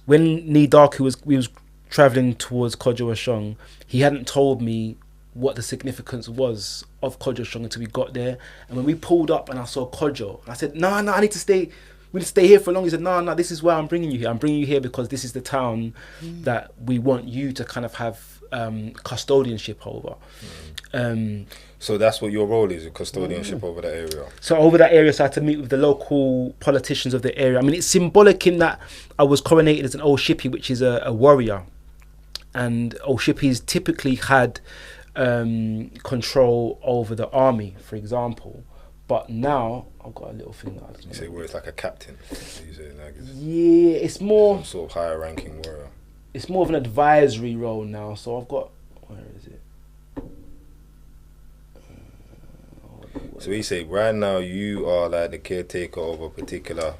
Nidaku was traveling towards Kodjo Oshong, he hadn't told me what the significance was of Kodjo Oshong until we got there. And when we pulled up and I saw Kodjo, I said, "No, I need to stay. We need to stay here for long." He said, no, this is why I'm bringing you here. I'm bringing you here because this is the town that we want you to kind of have custodianship over. So that's what your role is, a custodianship over that area. So over that area, so I had to meet with the local politicians of the area. I mean, it's symbolic in that I was coronated as an Oshipi, which is a warrior. And Oshipis typically had control over the army, for example. But now I've got a little thing that I can say where it's like a captain. It's more some sort of higher ranking warrior. It's more of an advisory role now. So I've got, where is it? So we say right now you are like the caretaker of a particular.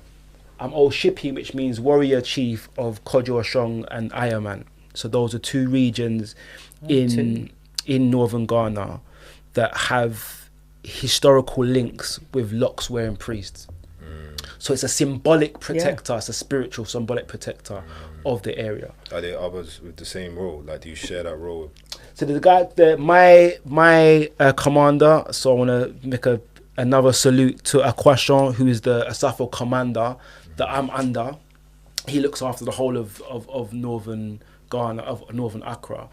I'm Oshipi, which means warrior chief of Kodjo Oshong and Ayaman. So those are two regions in northern Ghana that have historical links with locks wearing priests. So it's a symbolic protector, it's a spiritual symbolic protector of the area. Are there others with the same role? Like, do you share that role? So the guy, my commander, so I want to make another salute to Akwashon, who is the ASAFO commander that I'm under. He looks after the whole of northern Ghana, of northern Accra.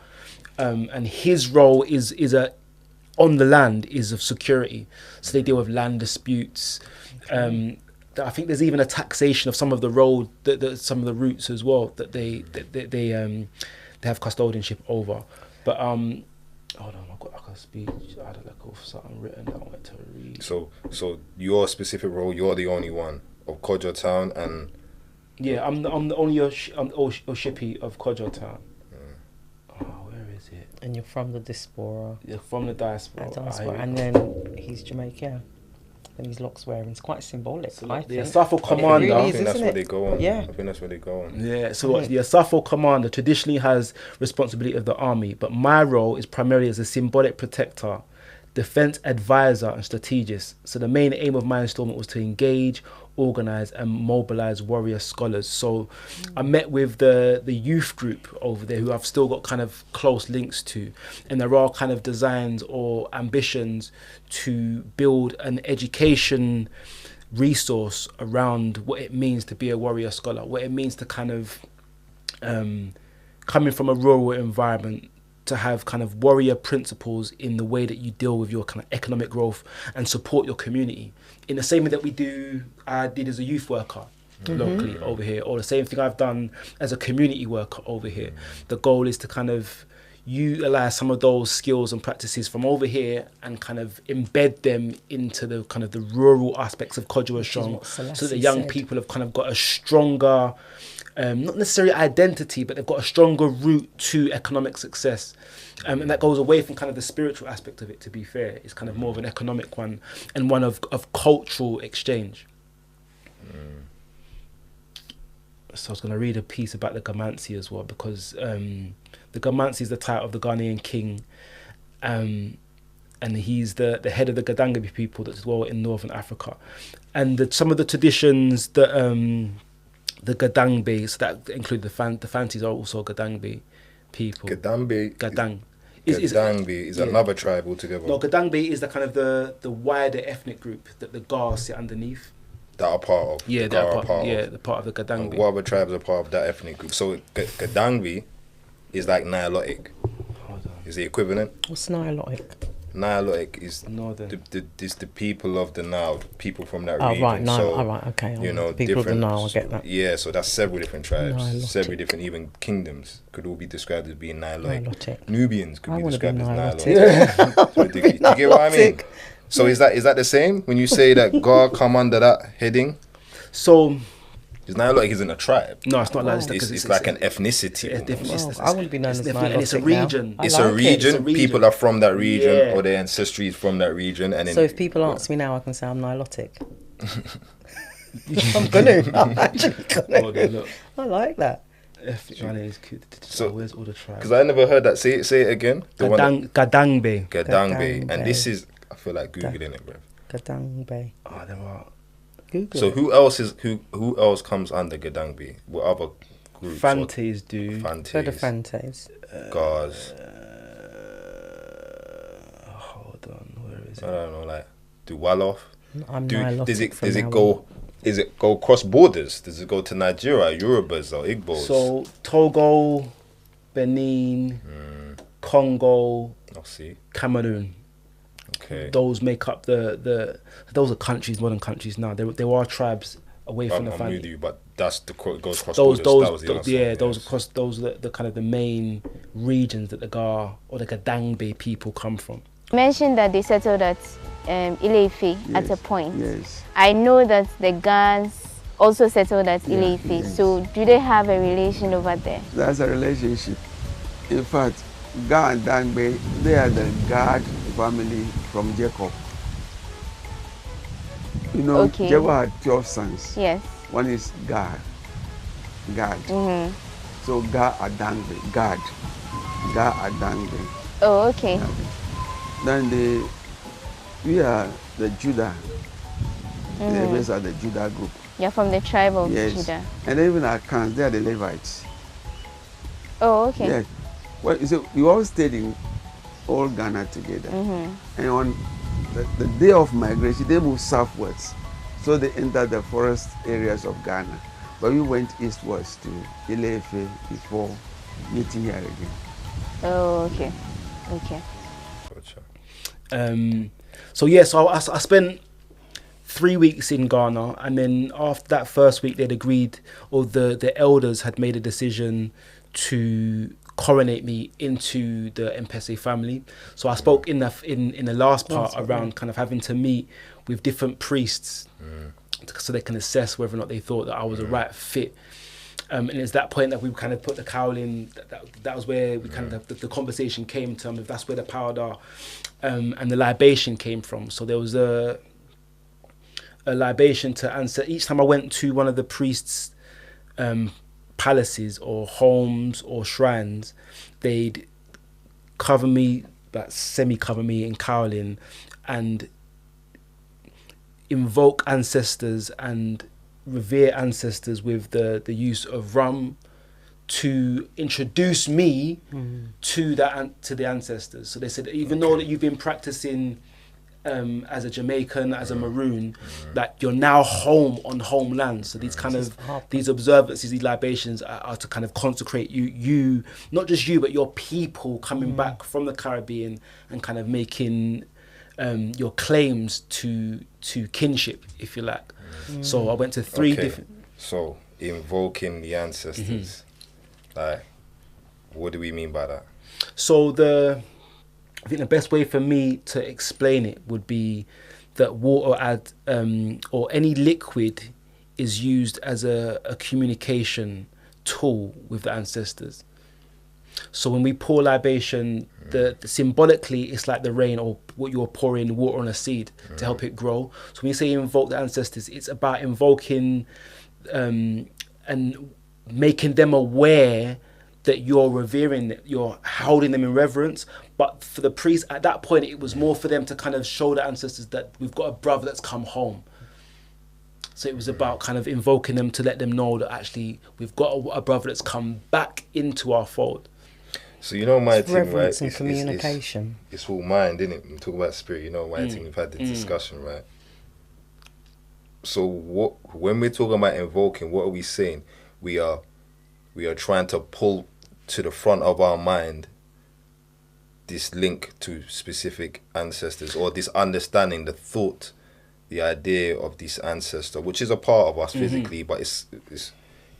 And his role is on the land is of security, so they deal with land disputes. I think there's even a taxation of some of the road, some of the routes as well that they have custodianship over. But hold on, I've got like a speech. I had like something written that I wanted to read. So your specific role, you're the only one of Kodjo Town, and I'm the only Oshipi of Kodjo Town. And you're from the diaspora. You're from the diaspora. And then he's Jamaican. And he's locks wearing. It's quite symbolic, so I think. The ASAFO commander. I think that's where they go on. Yeah. I think that's where they go on. Yeah, so the ASAFO commander traditionally has responsibility of the army, but my role is primarily as a symbolic protector, defense advisor and strategist. So the main aim of my installment was to engage, organize and mobilize warrior scholars. So I met with the youth group over there who I've still got kind of close links to, and there are kind of designs or ambitions to build an education resource around what it means to be a warrior scholar, what it means to kind of coming from a rural environment, to have kind of warrior principles in the way that you deal with your kind of economic growth and support your community in the same way that I did as a youth worker locally over here, or the same thing I've done as a community worker over here. The goal is to kind of utilize some of those skills and practices from over here and kind of embed them into the kind of the rural aspects of Kodjo Oshong, so that the young people have kind of got a stronger not necessarily identity, but they've got a stronger route to economic success. And that goes away from kind of the spiritual aspect of it, to be fair. It's kind of more of an economic one and one of cultural exchange. So I was going to read a piece about the Gamansi as well, because the Gamansi is the title of the Ghanaian king, and he's the head of the Gadangabi people that dwell in northern Africa. And some of the traditions that the Gadangbe, so that include the Fantis are also Gadangbe people. Gadang is another tribe altogether. No, Gadangbe is the kind of the wider ethnic group that the Gar sit underneath. that are part of. Yeah, the part of the Gadangbi. What other tribes are part of that ethnic group? So Gadangbi is like Nilotic. Is the equivalent? What's Nilotic? Nilotic is northern. The people of the Nile, people from that region. region. Right, Nile. So, right, okay. You know, people of the Nile. I get that. Yeah, so that's several different tribes, Nilotic. several different even kingdoms could all be described as being Nilotic. Nilotic. Nubians could be described as Nilotic. Nilotic. You get what I mean? So is that the same when you say that God come under that heading? So. It's Nilotic isn't a tribe. No, it's not like that. It's like an ethnicity. I wouldn't be known as Nilotic. It's a region. It's a region. People are from that region, or their ancestry is from that region. And so if people ask me now, I can say I'm Nilotic. I'm gonna. I'm actually gonna. I like that. So where's all the tribes? Because I never heard that. Say it again. Gadangbe. Gadangbe. And this is, I feel like Googling it, bro. Gadangbe. Oh, there are. Google so who else comes under Gadangbi? What other groups? Fantes do. So the Fantes. Gars. Hold on, where is it? I don't know, like do Wolof? Does it go cross borders? Does it go to Nigeria, Yorubas or Igbos? So Togo, Benin, Congo, Cameroon. Okay. Those make up those are countries, modern countries now. There are tribes away from the family. I'm with you, but that's the goes cross borders. Those are the kind of the main regions that the Ga or the Gadangbe people come from. You mentioned that they settled at Ile-Ife at a point. Yes. I know that the Gans also settled at Ile-Ife. Yes. So do they have a relation over there? That's a relationship. In fact, Ga and Dangbe, they are the Gad family from Jacob. You know, Jacob had 12 sons. Yes. One is Gad. Mm-hmm. So Ga Adangbe, Gad. Ga Adangbe. Oh, okay. Then we are the Judah. The rest are the Judah group. You're from the tribe of Judah. And even our clans, they are the Levites. Oh, okay. Yeah. Well, so we all stayed in all Ghana together. And on the day of migration, they moved southwards. So they entered the forest areas of Ghana. But we went eastwards to Ile-Ife before meeting here again. Oh, okay. Okay. So I spent 3 weeks in Ghana, and then after that first week they'd agreed, or the elders had made a decision to coronate me into the Mpese family. So I spoke in the last part around kind of having to meet with different priests so they can assess whether or not they thought that I was a right fit. And it's that point that we kind of put the cowl in. That was where we kind of the conversation came to. That's where the powder and the libation came from. So there was a libation to answer. Each time I went to one of the priests' palaces or homes or shrines, they'd cover me, like semi-cover me in cowling, and invoke ancestors and revere ancestors with the use of rum to introduce me to the ancestors. So they said, even though that you've been practicing as a Jamaican, as a Maroon, that you're now home on homeland. So these kind of these observances, these libations are to kind of consecrate you, not just you, but your people coming back from the Caribbean and kind of making your claims to kinship, if you like. So I went to three different. So invoking the ancestors, like, what do we mean by that? So I think the best way for me to explain it would be that water or any liquid is used as a communication tool with the ancestors. So when we pour libation, the symbolically it's like the rain, or what you're pouring water on a seed to help it grow. So when you say invoke the ancestors, it's about invoking and making them aware that you're revering, that you're holding them in reverence. But for the priest at that point, it was more for them to kind of show the ancestors that we've got a brother that's come home. So it was about kind of invoking them to let them know that actually we've got a brother that's come back into our fold. So you know my it's thing, reverence right? And communication. It's all mind, isn't it? We talk about spirit. You know my thing. We've had the discussion, right? when we're talking about invoking, what are we saying? We are trying to pull to the front of our mind this link to specific ancestors, or this understanding, the thought, the idea of this ancestor, which is a part of us physically, but it's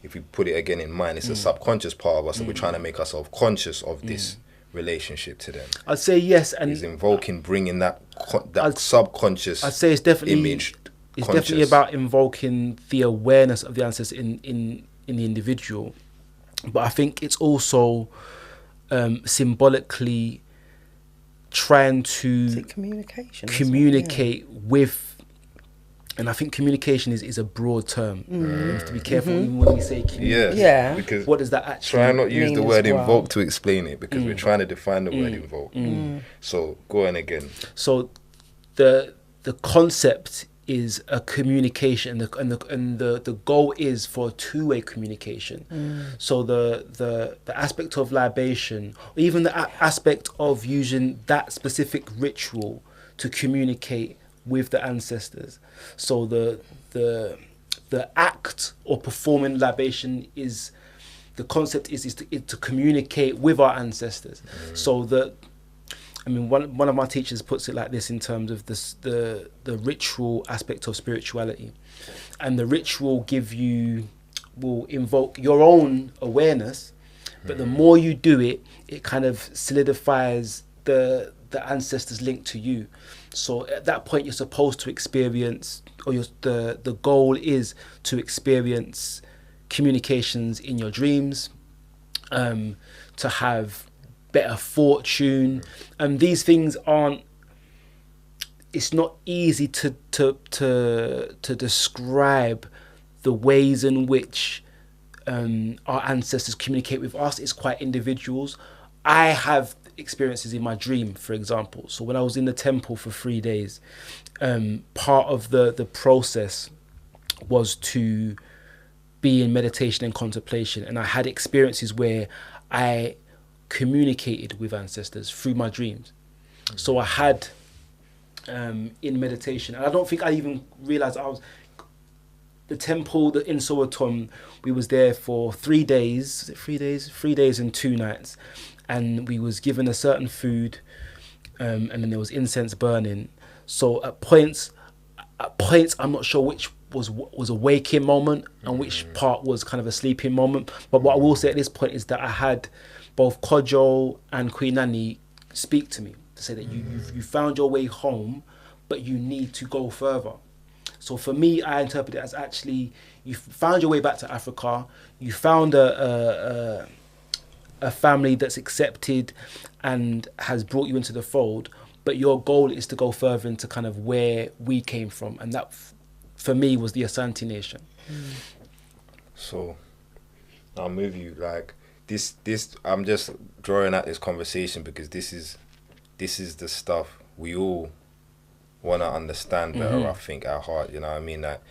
if we put it again in mind, it's a subconscious part of us, and we're trying to make ourselves conscious of this relationship to them. I'd say yes, and is invoking, bringing that subconscious. I'd say it's definitely image. It's definitely about invoking the awareness of the ancestors in the individual, but I think it's also symbolically trying to communicate with. And I think communication is a broad term. We have to be careful even when we say communication. Yeah. Because what does that actually mean? Try not use the word well? Invoke to explain it, because we're trying to define the word invoke. So go on again. So the concept is a communication, and the goal is for a two-way communication. So the aspect of libation, or even the aspect of using that specific ritual to communicate with the ancestors. So the act or performing libation is, the concept is to communicate with our ancestors. So one of my teachers puts it like this in terms of the ritual aspect of spirituality, and the ritual will invoke your own awareness, but the more you do it, it kind of solidifies the ancestors link to you. So at that point, you're supposed to experience, or the goal is to experience communications in your dreams, to have better fortune, and these things it's not easy to describe the ways in which our ancestors communicate with us. It's quite individuals. I have experiences in my dream, for example. So when I was in the temple for 3 days, part of the process was to be in meditation and contemplation, and I had experiences where I communicated with ancestors through my dreams. So I had in meditation, and I don't think I even realized the temple in Soweto. We was there for 3 days. 3 days and 2 nights. And we was given a certain food, and then there was incense burning. So at points, I'm not sure which was a waking moment and which part was kind of a sleeping moment. But what I will say at this point is that I had both Kojo and Queen Annie speak to me to say that you found your way home, but you need to go further. So for me, I interpret it as actually you found your way back to Africa. You found a family that's accepted and has brought you into the fold, but your goal is to go further into kind of where we came from, and that for me was the Asante Nation. So I'm with you, like this I'm just drawing out this conversation because this is the stuff we all want to understand better. I think at heart, you know what I mean? Like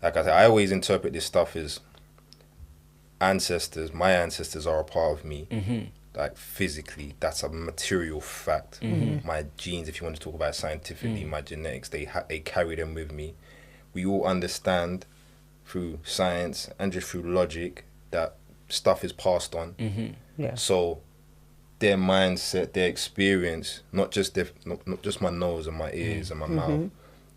I said, I always interpret this stuff as ancestors. My ancestors are a part of me, like physically. That's a material fact. My genes, if you want to talk about it scientifically, my genetics, they carry them with me. We all understand through science and just through logic that stuff is passed on. So their mindset, their experience, not just my nose and my ears and my mouth,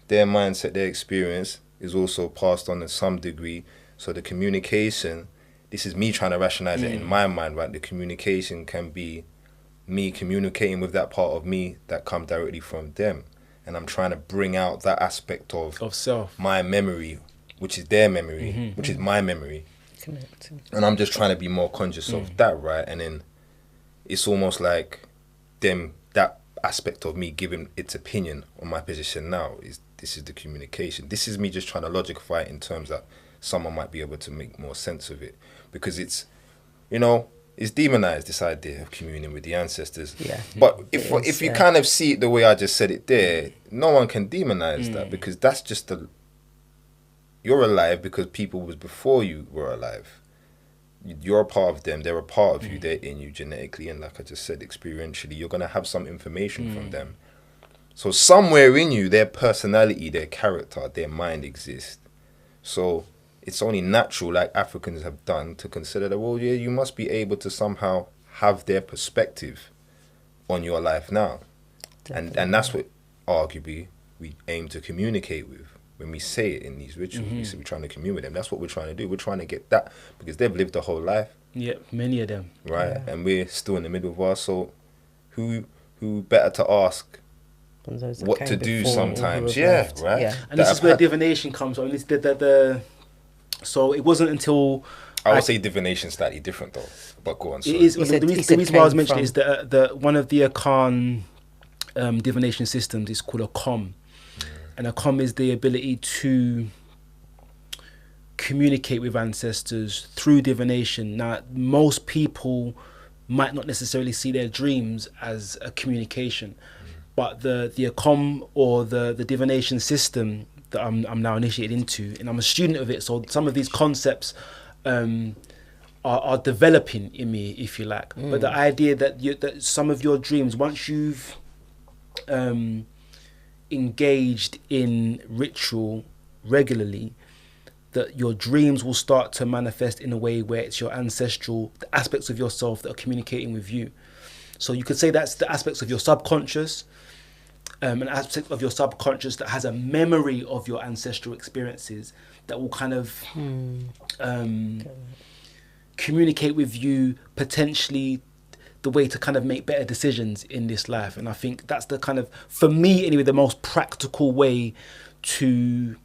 their mindset, their experience is also passed on in some degree. So the communication, this is me trying to rationalize it in my mind, right? The communication can be me communicating with that part of me that come directly from them. And I'm trying to bring out that aspect of self, my memory, which is their memory, which is my memory. And I'm just trying to be more conscious of that, right? And then it's almost like that aspect of me giving its opinion on my position now this is the communication. This is me just trying to logify it in terms that someone might be able to make more sense of it, because it's demonized, this idea of communing with the ancestors. But if you kind of see it the way I just said it there, no one can demonize that, because that's just you're alive because people was before you were alive. You're a part of them, they're a part of you, they're in you genetically, and like I just said, experientially, you're going to have some information from them. So somewhere in you, their personality, their character, their mind exists. So it's only natural, like Africans have done, to consider that, well, yeah, you must be able to somehow have their perspective on your life now. And that's what arguably we aim to communicate with when we say it in these rituals. We say we're trying to commune with them. That's what we're trying to do. We're trying to get that, because they've lived a whole life. Yeah, many of them. Right, and we're still in the middle of ours. So who better to ask what to do sometimes? Yeah, right. Yeah. And this is where divination comes from. It's so it wasn't until I would say divination is slightly different though. But go on. It is. The reason why I was mentioning is that one of the Akan divination systems is called a com, and a com is the ability to communicate with ancestors through divination. Now, most people might not necessarily see their dreams as a communication, but the Akom or the divination system that I'm now initiated into, and I'm a student of it, so some of these concepts are developing in me, if you like. But the idea that some of your dreams, once you've engaged in ritual regularly, that your dreams will start to manifest in a way where it's your ancestral, the aspects of yourself that are communicating with you. So you could say that's the aspects of your subconscious, an aspect of your subconscious that has a memory of your ancestral experiences that will kind of communicate with you potentially the way to kind of make better decisions in this life. And I think that's the kind of, for me anyway, the most practical way to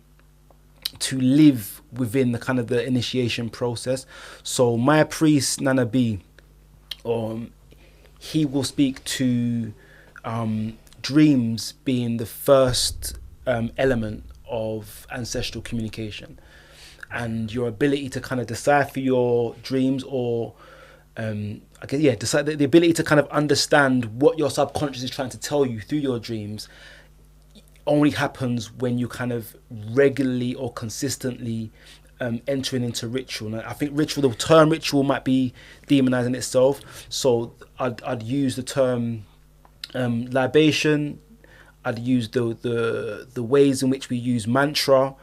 live within the kind of the initiation process. So my priest, Nana B, he will speak to dreams being the first element of ancestral communication, and your ability to kind of decipher your dreams, or decide the ability to kind of understand what your subconscious is trying to tell you through your dreams only happens when you kind of regularly or consistently entering into ritual. And I think the term ritual might be demonizing itself. So I'd use the term libation. I'd use the ways in which we use mantra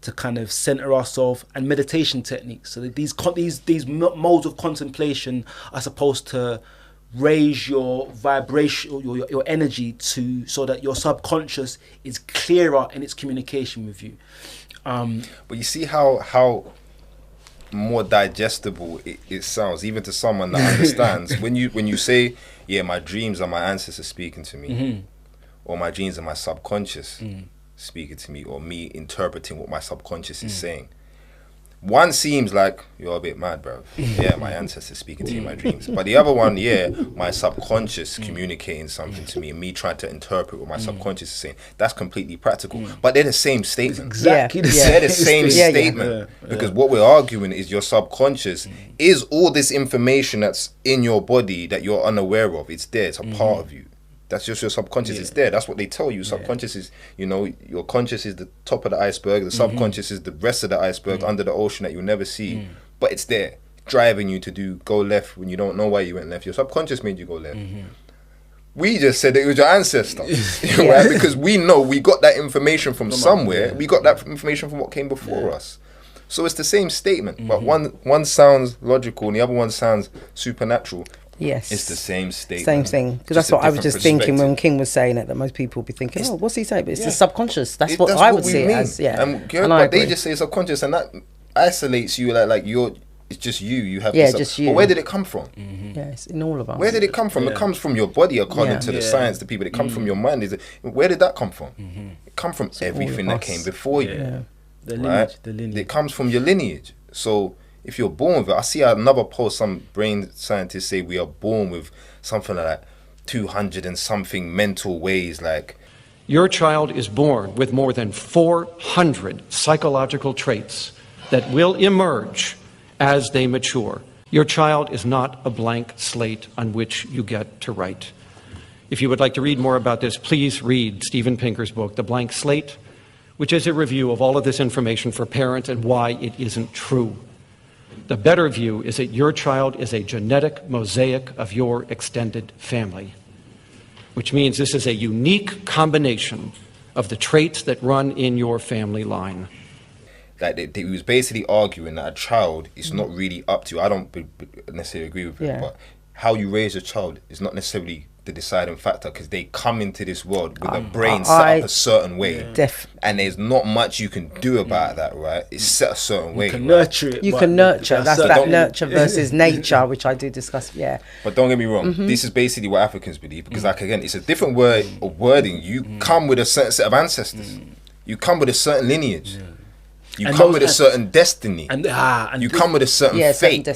to kind of center ourselves, and meditation techniques. So that these modes of contemplation are supposed to raise your vibration, your energy, so that your subconscious is clearer in its communication with you. But you see how more digestible it sounds, even to someone that understands. when you say, yeah, my dreams are my ancestors speaking to me, or my dreams are my subconscious speaking to me, or me interpreting what my subconscious is saying. One seems like, you're a bit mad, bro. Yeah, my ancestors speaking to you in my dreams. But the other one, yeah, my subconscious communicating something to me, and me trying to interpret what my subconscious is saying. That's completely practical. But they're the same statement. Exactly. They're the same statement. Because what we're arguing is your subconscious is all this information that's in your body that you're unaware of. It's there. It's a part of you. That's just your subconscious. It's there. That's what they tell you. Subconscious is, your conscious is the top of the iceberg. The subconscious is the rest of the iceberg under the ocean that you'll never see. But it's there, driving you to go left when you don't know why you went left. Your subconscious made you go left. We just said that it was your ancestors, right? Because we know we got that information from somewhere. We got that information from what came before us. So it's the same statement, but one sounds logical and the other one sounds supernatural. Yes. It's the same statement. Same thing. Because that's what I was just thinking when King was saying it, that most people would be thinking, what's he saying? But it's the subconscious. That's what I would see it as. But they just say subconscious, and that isolates you like it's just you. You have just you. But where did it come from? Yes, in all of us. Where did it come from? It comes from your body, according to the science, the people. It comes from your mind. Where did that come from? It comes from everything that came before you. The lineage. The lineage. It comes from your lineage. So if you're born with it, I see another post, some brain scientists say we are born with something like 200 and something mental ways. Like, your child is born with more than 400 psychological traits that will emerge as they mature. Your child is not a blank slate on which you get to write. If you would like to read more about this, please read Steven Pinker's book, The Blank Slate, which is a review of all of this information for parents and why it isn't true. The better view is that your child is a genetic mosaic of your extended family, which means this is a unique combination of the traits that run in your family line. Like he was basically arguing that a child is not really up to. I don't necessarily agree with it, but how you raise a child is not necessarily the deciding factor, because they come into this world with a brain set up a certain way, and there's not much you can do about that, right? It's set a certain way. You can nurture it. You can nurture. That's that nurture versus nature, which I do discuss. Yeah. But don't get me wrong. This is basically what Africans believe, because like again, it's a different word of wording. You come with a certain set of ancestors. You come with a certain lineage. You come with a certain destiny, and you come with a certain fate.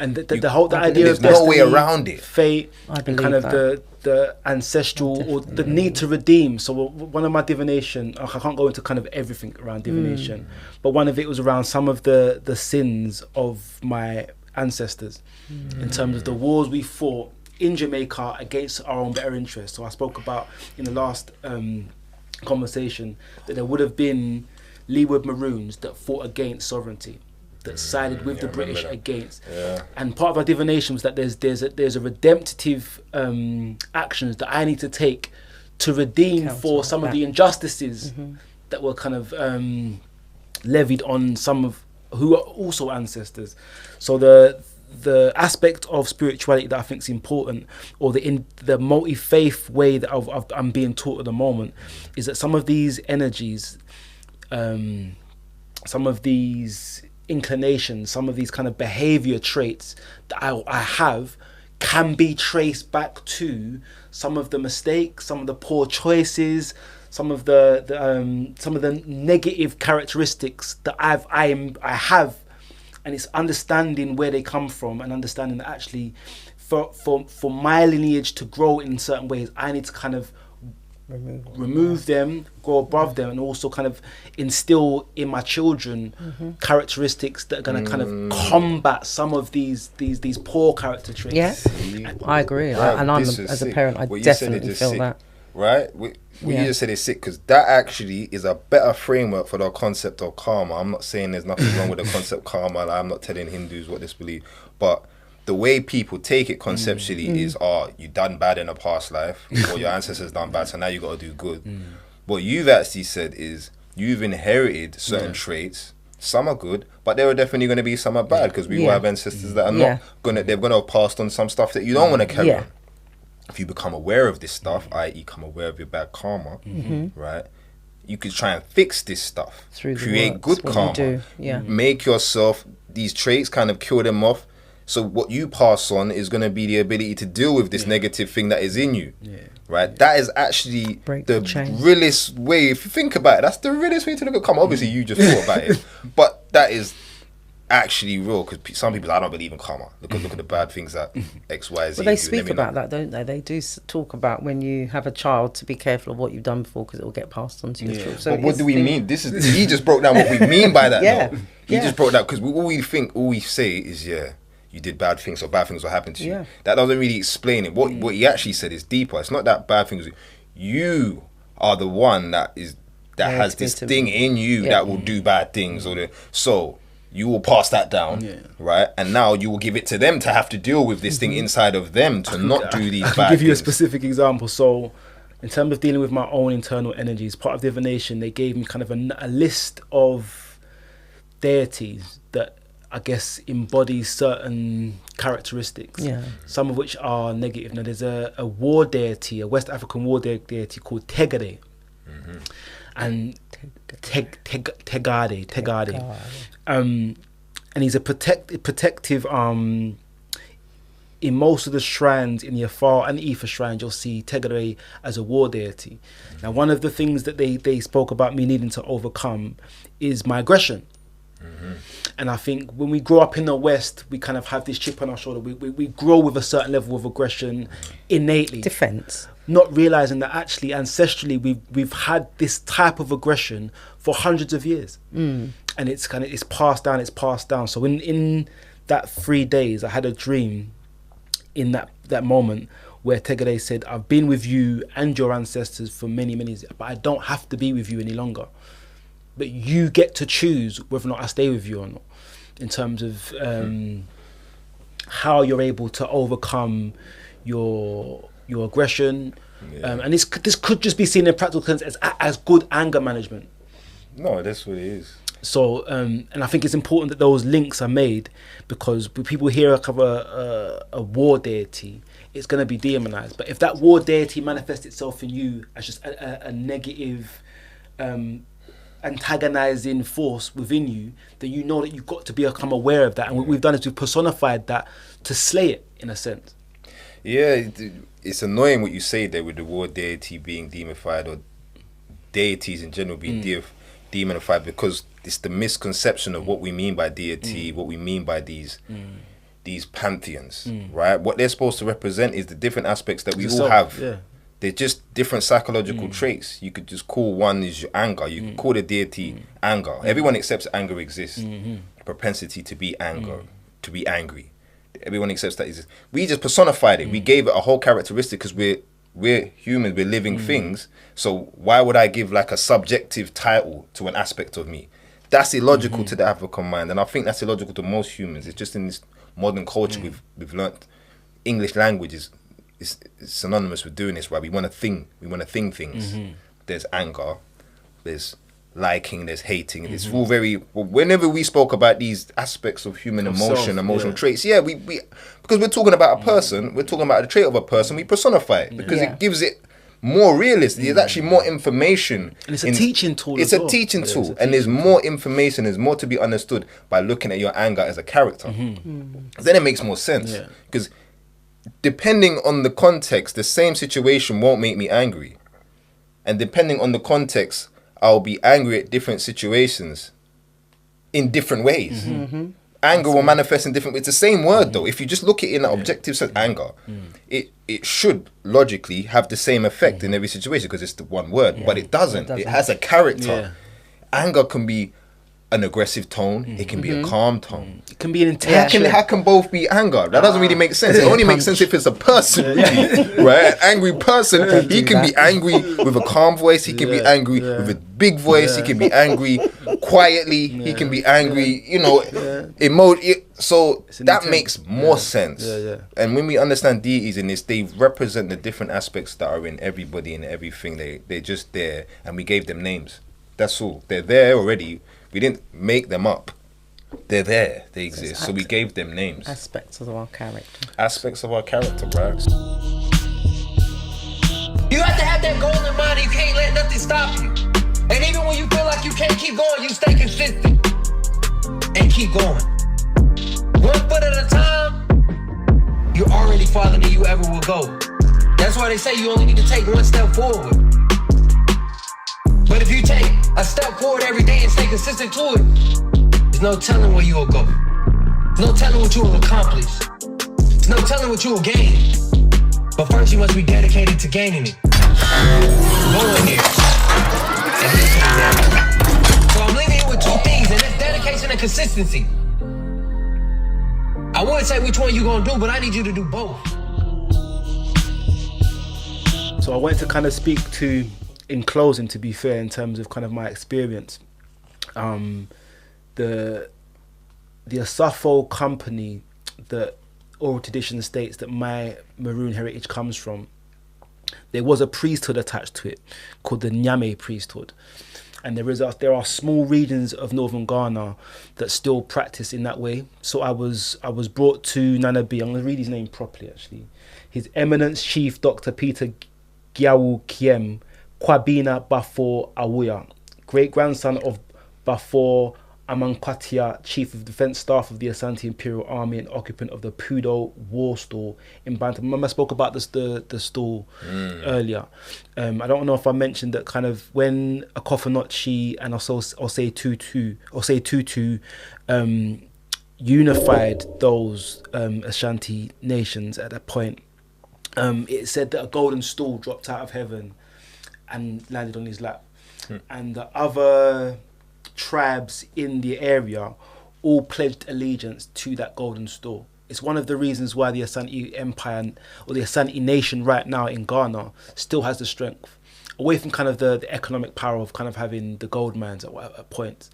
And the whole idea there's of destiny, no way around it. Fate, and kind of the ancestral or the need to redeem. So one of my divination, I can't go into kind of everything around divination, but one of it was around some of the sins of my ancestors, in terms of the wars we fought in Jamaica against our own better interests. So I spoke about in the last conversation that there would have been Leeward Maroons that fought against sovereignty, that sided with the British against. And part of our divination was that there's a redemptive actions that I need to take to redeem for some of the injustices that were kind of levied on some of who are also ancestors. So the aspect of spirituality that I think is important, or the multi-faith way that I'm being taught at the moment, is that some of these energies, some of these inclinations, some of these kind of behavior traits that I have can be traced back to some of the mistakes, some of the poor choices, some of the negative characteristics that I have, and it's understanding where they come from and understanding that actually for my lineage to grow in certain ways, I need to kind of remove them, go above them, and also kind of instill in my children characteristics that are going to kind of combat some of these poor character traits. Yeah, I agree. And I'm as a parent, I definitely feel that. Right? What you just said is sick, because that actually is a better framework for the concept of karma. I'm not saying there's nothing wrong with the concept karma. Like, I'm not telling Hindus what this believe, but the way people take it conceptually is, you done bad in a past life, or your ancestors done bad, so now you got to do good. What you've actually said is you've inherited certain traits. Some are good, but there are definitely going to be some are bad, because we all have ancestors that are not they're going to have passed on some stuff that you don't want to carry on. If you become aware of this stuff, i.e. become aware of your bad karma, right? You could try and fix this stuff, create good karma, make yourself, these traits, kind of kill them off. So what you pass on is going to be the ability to deal with this negative thing that is in you, right? That is actually the realest way. If you think about it, that's the realest way to look at karma. Obviously, you just thought about it, but that is actually real, because some people, I don't believe in karma. Look at the bad things that X, Y, Z. Well, they speak about that, don't they? They do talk about when you have a child to be careful of what you've done before, because it will get passed on to your children. So but what do we mean? He just broke down what we mean by that. He just broke down, because all we say is you did bad things, or bad things will happen to you. That doesn't really explain it. What he actually said is deeper. It's not that bad things. You are the one that has this thing in you that will do bad things, so you will pass that down, right? And now you will give it to them to have to deal with this thing inside of them to not do these bad things. I'll give you a specific example. So in terms of dealing with my own internal energies, part of divination, they gave me kind of a list of deities that I guess embodies certain characteristics, some of which are negative. Now there's a war deity, a West African war deity called Tegade, and Tegade. And he's a protective in most of the shrines, in the Afar and the Ifa shrines, you'll see Tegade as a war deity. Now one of the things that they spoke about me needing to overcome is my aggression. And I think when we grow up in the West, we kind of have this chip on our shoulder. We grow with a certain level of aggression innately. Defense. Not realizing that actually ancestrally we've had this type of aggression for hundreds of years. And it's passed down. So in that 3 days, I had a dream in that moment where Tegade said, I've been with you and your ancestors for many, many years, but I don't have to be with you any longer. But you get to choose whether or not I stay with you or not, in terms of how you're able to overcome your aggression. And this could just be seen in practical terms as good anger management. No, that's what it is. So, and I think it's important that those links are made, because when people hear a war deity, it's going to be demonized. But if that war deity manifests itself in you as just a negative, antagonizing force within you, then you know that you've got to become aware of that. And what we've done is we've personified that to slay it, in a sense. Yeah, it's annoying what you say there with the war deity being demonified, or deities in general being demonified, because it's the misconception of what we mean by deity, what we mean by these pantheons, right? What they're supposed to represent is the different aspects that we all have. Yeah. They're just different psychological traits. You could just call one is your anger. You could call the deity anger. Everyone accepts anger exists. Propensity to be to be angry. Everyone accepts that exists. We just personified it. We gave it a whole characteristic because we're humans, we're living things. So why would I give like a subjective title to an aspect of me? That's illogical to the African mind, and I think that's illogical to most humans. It's just in this modern culture we've learnt English language is synonymous with doing this, right? We want to think things. There's anger, there's liking, there's hating. It's all very, whenever we spoke about these aspects of human emotional traits, because we're talking about a person, we're talking about the trait of a person, we personify it because it gives it more realistic. There's actually more information, and it's a teaching tool. It's a teaching tool, and there's more information. There's more to be understood by looking at your anger as a character. Then it makes more sense, because depending on the context, the same situation won't make me angry, and depending on the context, I'll be angry at different situations in different ways. Anger will manifest in different ways. It's the same word though. If you just look at it in an objective sense, anger, it should logically have the same effect in every situation because it's the one word, but it doesn't. It has a character. Anger can be an aggressive tone. It can be a calm tone. It can be an intention. How can both be anger? That doesn't really make sense. It only makes sense if it's a person, right? An angry person, he can be angry with a calm voice. He can be angry with a big voice. He can be angry quietly. He can be angry, so that makes more sense. And when we understand deities in this, they represent the different aspects that are in everybody and everything. They're just there, and we gave them names. That's all. They're there already. We didn't make them up. They're there. They exist. So we gave them names. Aspects of our character. Aspects of our character, bro. You have to have that goal in mind. You can't let nothing stop you. And even when you feel like you can't keep going, you stay consistent and keep going. 1 foot at a time, you're already farther than you ever will go. That's why they say you only need to take 1 step forward. But if you take a step forward every day and stay consistent to it, there's no telling where you will go. There's no telling what you will accomplish. There's no telling what you will gain. But first you must be dedicated to gaining it. Go in here. So I'm leaving you with 2 things, and that's dedication and consistency. I wouldn't say which one you're going to do, but I need you to do both. So I wanted to kind of speak to, in closing, to be fair, in terms of kind of my experience, the ASAFO company that oral tradition states that my maroon heritage comes from, there was a priesthood attached to it called the Nyame priesthood, and there are small regions of northern Ghana that still practice in that way. So I was brought to Nana B. I'm going to read his name properly actually. His Eminence Chief Dr. Peter Gyawu Kiem Kwabina Bafor Awuya, great grandson of Bafor Amankwatia, Chief of Defence Staff of the Asante Imperial Army and occupant of the Pudo War Store in Bantam. Remember I spoke about this, the store earlier. I don't know if I mentioned that kind of when Akofo-Notchi and Osei Tutu unified those Ashanti nations at that point, it said that a golden stool dropped out of heaven and landed on his lap. And the other tribes in the area all pledged allegiance to that golden stool. It's one of the reasons why the Asante Empire or the Asante Nation right now in Ghana still has the strength, away from kind of the economic power of kind of having the gold mines at points.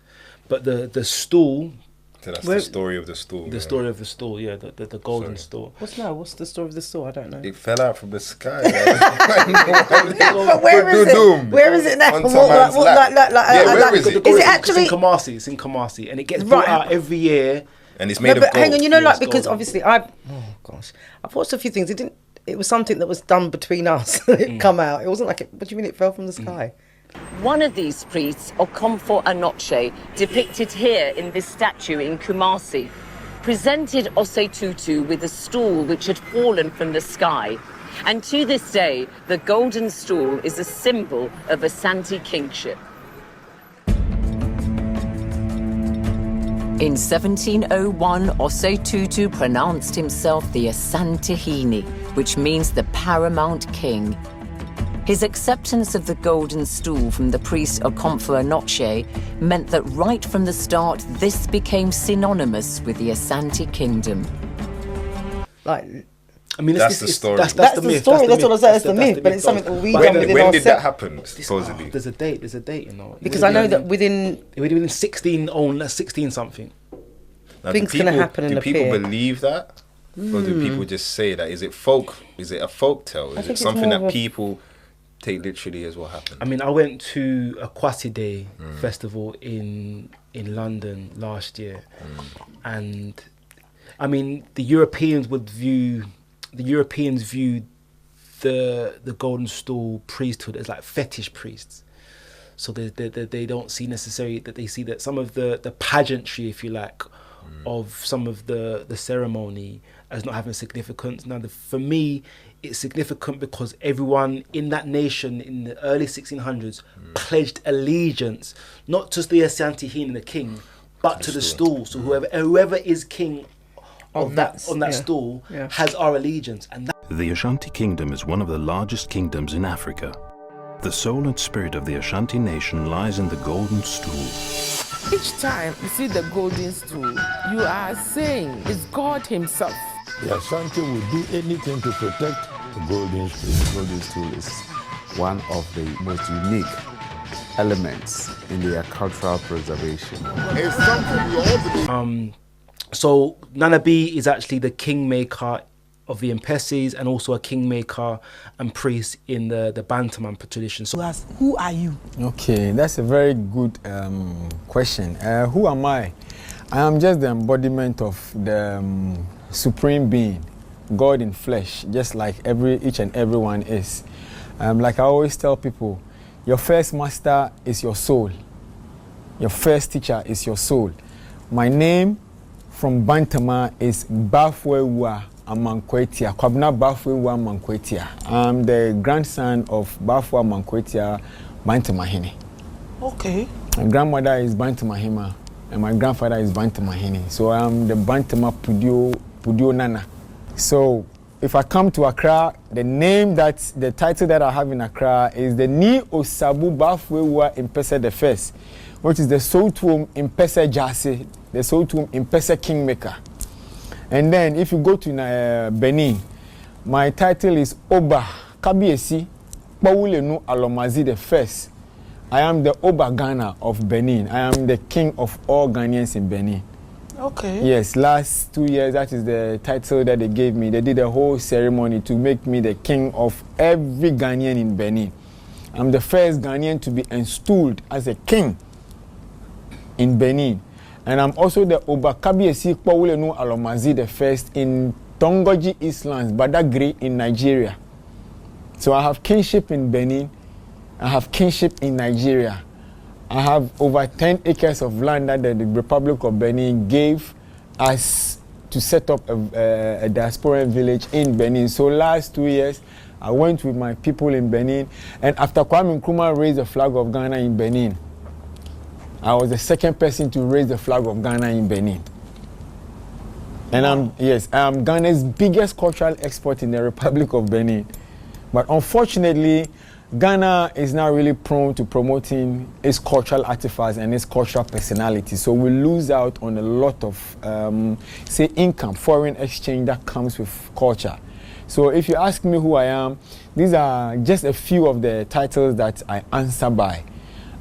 But the stool So that's the story of the stool. The story of the stool, yeah, the golden stool. What's the story of the stool? I don't know. It fell out from the sky. But where is it? Where is it now? Is it actually? It's in Kumasi, and it gets brought out every year. And it's made of gold. Hang on, because obviously I've watched a few things. It was something that was done between us. It come out. It wasn't like what do you mean it fell from the sky? One of these priests, Okomfo Anoche, depicted here in this statue in Kumasi, presented Osei Tutu with a stool which had fallen from the sky. And to this day, the golden stool is a symbol of Asante kingship. In 1701, Osei Tutu pronounced himself the Asantehene, which means the paramount king. His acceptance of the golden stool from the priest Okomfo Anoche meant that right from the start, this became synonymous with the Asante kingdom. That's the story. That's the myth. That's what I said. That's the myth. But it's something that we done within When did that happen? Supposedly, there's a date. Because I know that within 16 something. Things gonna happen in the Do people believe that, or do people just say that? Is it folk? Is it a folk tale? Is it something that people take literally as what happened? I mean, I went to a Kwasi Day festival in London last year, and I mean, the Europeans viewed the golden stool priesthood as like fetish priests. So they don't see necessarily that they see that some of the pageantry, if you like, of some of the ceremony as not having significance. Now, for me, it's significant because everyone in that nation in the early 1600s pledged allegiance, not just the Asantehene and the king, but to the stool. So whoever is king on that stool has our allegiance. And the Ashanti Kingdom is one of the largest kingdoms in Africa. The soul and spirit of the Ashanti nation lies in the golden stool. Each time you see the golden stool, you are saying it's God himself. The Ashanti will do anything to protect the golden stool. The golden stool is one of the most unique elements in their cultural preservation. It's something we all believe. So Nana B is actually the kingmaker of the Mpessis and also a kingmaker and priest in the Bantaman tradition. So who are you? Okay, that's a very good question. Who am I? I am just the embodiment of the supreme being, God in flesh, just like each and everyone is. Like I always tell people, your first master is your soul. Your first teacher is your soul. My name from Bantama is Bafwewa Amankwetia, Kwabna Bafwewa Amankwetia. I'm the grandson of Bafwa Amankwetia Bantamahini. Okay. My grandmother is Bantamahima and my grandfather is Bantamahini. So I'm the Bantama Pudio Nana. So if I come to Accra, the title that I have in Accra is the Ni Osabu Bafwewa Impesa the First, which is the Sotuum Impesa Jase, the Sotuum Impesa Kingmaker. And then if you go to Benin, my title is Oba Kabiesi Paulenu Alomazi the First. I am the Oba Ghana of Benin. I am the king of all Ghanaians in Benin. Okay. Yes, last 2 years, that is the title that they gave me. They did a whole ceremony to make me the king of every Ghanaian in Benin. I'm the first Ghanaian to be installed as a king in Benin. And I'm also the Oba Kabiesi Kpawulenu Alomazi the First in Tongoji Islands, Badagry in Nigeria. So I have kingship in Benin. I have kingship in Nigeria. I have over 10 acres of land that the Republic of Benin gave us to set up a diaspora village in Benin. So last 2 years, I went with my people in Benin. And after Kwame Nkrumah raised the flag of Ghana in Benin, I was the second person to raise the flag of Ghana in Benin. And I'm Ghana's biggest cultural export in the Republic of Benin. But unfortunately, Ghana is now really prone to promoting its cultural artifacts and its cultural personality. So we lose out on a lot of, income, foreign exchange that comes with culture. So if you ask me who I am, these are just a few of the titles that I answer by.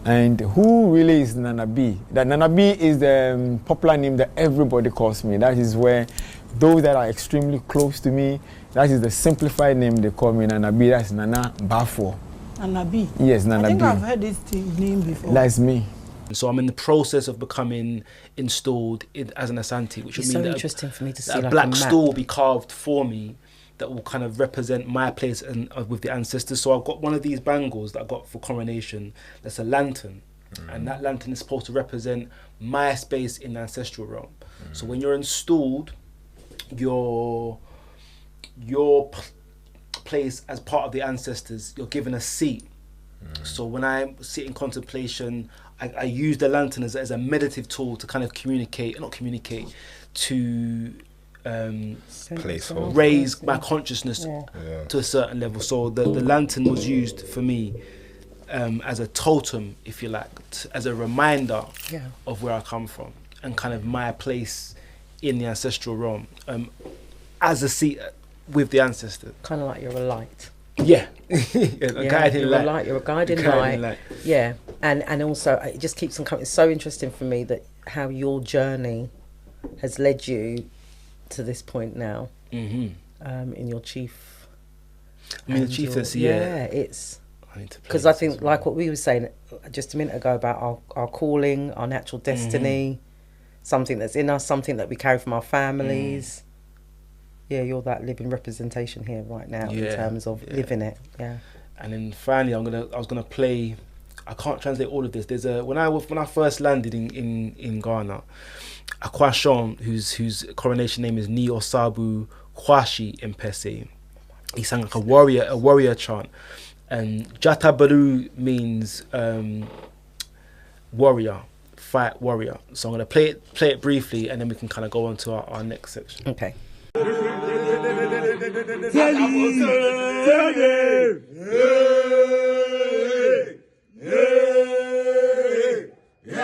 And who really is Nana B? That Nana B is the popular name that everybody calls me. That is where those that are extremely close to me, that is the simplified name they call me, Nana B. That's Nana Bafo. Nana B? Yes, Nana B. I think I've heard this name before. That's me. So I'm in the process of becoming installed as an Asante, which would mean so that interesting for me to see a like black a map. stool will be carved for me that will kind of represent my place with the ancestors. So I've got one of these bangles that I got for coronation. That's a lantern, and that lantern is supposed to represent my space in the ancestral realm. So when you're installed, your place as part of the ancestors, you're given a seat. So when I sit in contemplation, I use the lantern as a meditative tool to kind of raise my consciousness to a certain level. So the lantern was used for me as a totem, if you like, as a reminder of where I come from and kind of my place in the ancestral realm, as a seat with the ancestors. Kind of like you're a light. Yeah. Guiding you're light. a light. You're a guiding light. Yeah, and also it just keeps on coming. It's so interesting for me that how your journey has led you to this point now. In your chief. I mean, the chieftaincy. It's because I think like what we were saying just a minute ago about our calling, our natural destiny, something that's in us, something that we carry from our families. Yeah, you're that living representation here right now in terms of living it. Yeah. And then finally, I was gonna play. I can't translate all of this. There's when I first landed in Ghana, Akwashon, whose coronation name is Ni Osabu Kwashi Mpese. He sang like a warrior chant, and Jata Baru means warrior, fight warrior. So I'm gonna play it briefly, and then we can kind of go on to our next section. Okay.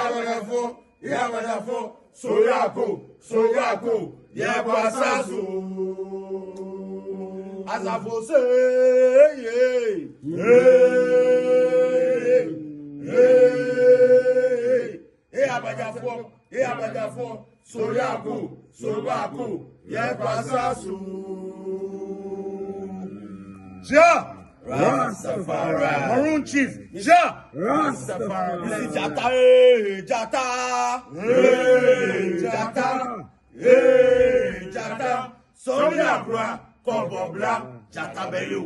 ASAFO Abajafo, Soyaku, Yebasasu. Ja! Rastafari. Maroon Chief. Ja! Rastafari. This is Jata. Jata. Soyaku, Combo Blanc, Jata Belu.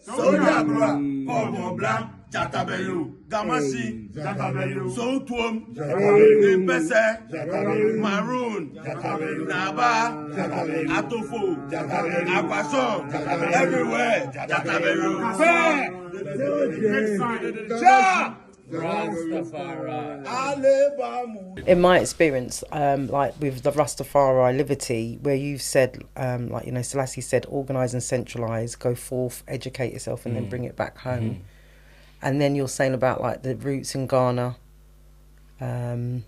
Soyaku, Combo Blanc. Jatabeyu, Gamasi, Jatabeyu, Soutuom, Jatabeyu, Impese, Maroon, Jatabeyu, Naba, Jatabeyu, Atofo, Jatabeyu, Akwason, Jatabeyu, everywhere, Jatabeyu. In my experience, like with the Rastafari Liberty, where you've said, like, you know, Selassie said, organise and centralise, go forth, educate yourself, and then bring it back home. And then you're saying about like the roots in Ghana, and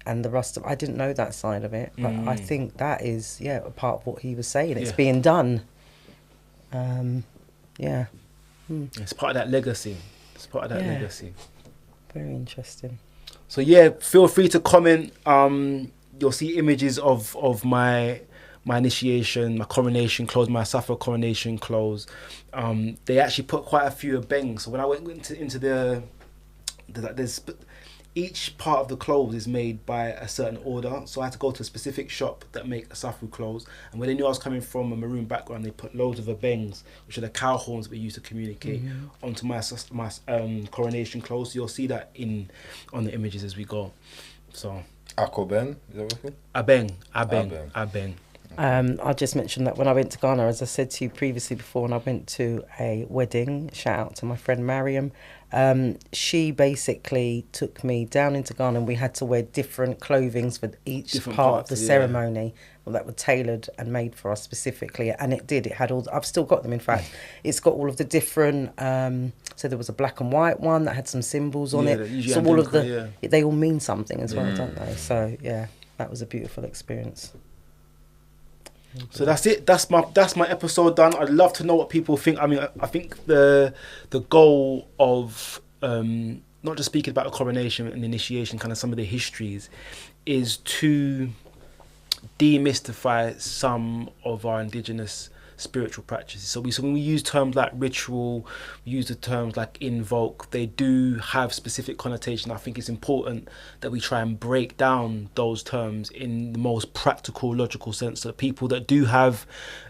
the Rasta. I didn't know that side of it, but I think that is a part of what he was saying. It's being done. It's part of that legacy. Legacy. Very interesting. So feel free to comment. You'll see images of my initiation, my coronation clothes, my ASAFO coronation clothes. They actually put quite a few bengs. So when I went into there's each part of the clothes is made by a certain order. So I had to go to a specific shop that make ASAFO clothes. And when they knew I was coming from a maroon background, they put loads of bengs, which are the cow horns that we use to communicate, onto my coronation clothes. So you'll see that on the images as we go. So Akoben, is that what it's called? Abeng. I'll just mention that when I went to Ghana, as I said to you previously before, and I went to a wedding, shout out to my friend Mariam, she basically took me down into Ghana and we had to wear different clothings for each Different part parts, of the ceremony that were tailored and made for us specifically. And it had all, I've still got them, in fact. It's got all of the different, so there was a black and white one that had some symbols on it. So all of they all mean something as well, don't they? So that was a beautiful experience. So that's it. That's my episode done. I'd love to know what people think. I mean, I think the goal of not just speaking about the coronation and initiation, kind of some of the histories, is to demystify some of our indigenous spiritual practices. So when we use terms like ritual, we use the terms like invoke, they do have specific connotation. I think it's important that we try and break down those terms in the most practical, logical sense, so that people that do have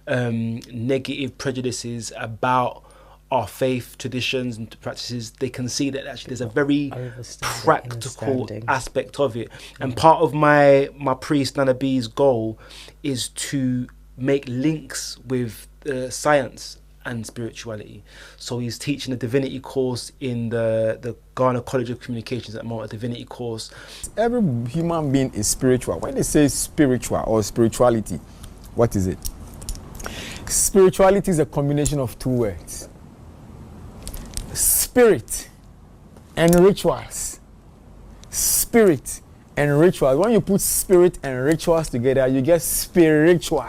negative prejudices about our faith, traditions and practices, they can see that actually there's a very practical aspect of it. And part of my priest Nana B's goal is to make links with science and spirituality. So he's teaching a divinity course in the Ghana College of Communications at the moment, a divinity course. Every human being is spiritual. When they say spiritual or spirituality, what is it? Spirituality is a combination of two words. Spirit and rituals. Spirit and rituals. When you put spirit and rituals together, you get spiritual.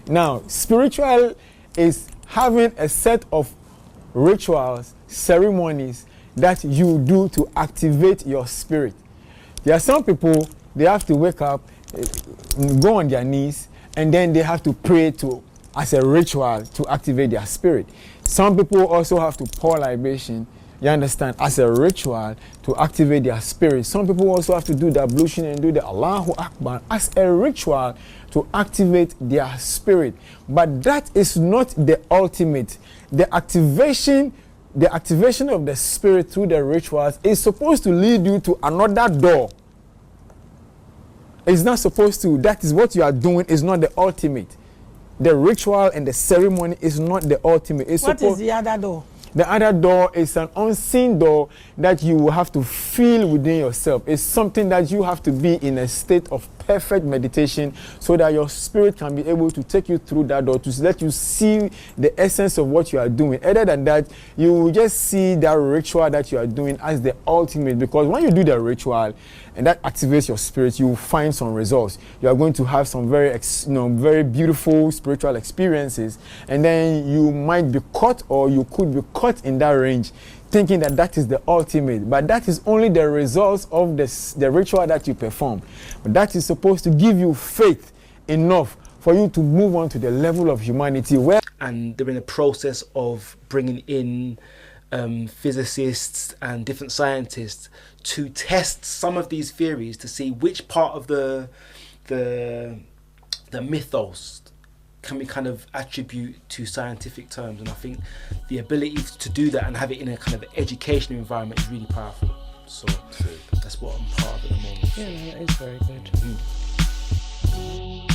Now, spiritual is having a set of rituals, ceremonies that you do to activate your spirit. There are some people, they have to wake up, go on their knees, and then they have to pray as a ritual to activate their spirit. Some people also have to pour libation, you understand, as a ritual to activate their spirit. Some people also have to do the ablution and do the Allahu Akbar as a ritual to activate their spirit. But that is not the ultimate. The activation of the spirit through the rituals is supposed to lead you to another door. It's not supposed to. That is what you are doing is not the ultimate. The ritual and the ceremony is not the ultimate. What is the other door? The other door is an unseen door that you will have to feel within yourself. It's something that you have to be in a state of perfect meditation so that your spirit can be able to take you through that door to let you see the essence of what you are doing. Other than that, you will just see that ritual that you are doing as the ultimate, because when you do the ritual and that activates your spirit, you will find some results. You are going to have some very beautiful spiritual experiences, and then you might be caught, or you could be caught in that range, thinking that that is the ultimate. But that is only the results of the ritual that you perform. But that is supposed to give you faith enough for you to move on to the level of humanity where. And they're in a process of bringing in physicists and different scientists to test some of these theories to see which part of the mythos can we kind of attribute to scientific terms. And I think the ability to do that and have it in a kind of educational environment is really powerful. So that's what I'm part of at the moment. Yeah, that is very good. Mm-hmm.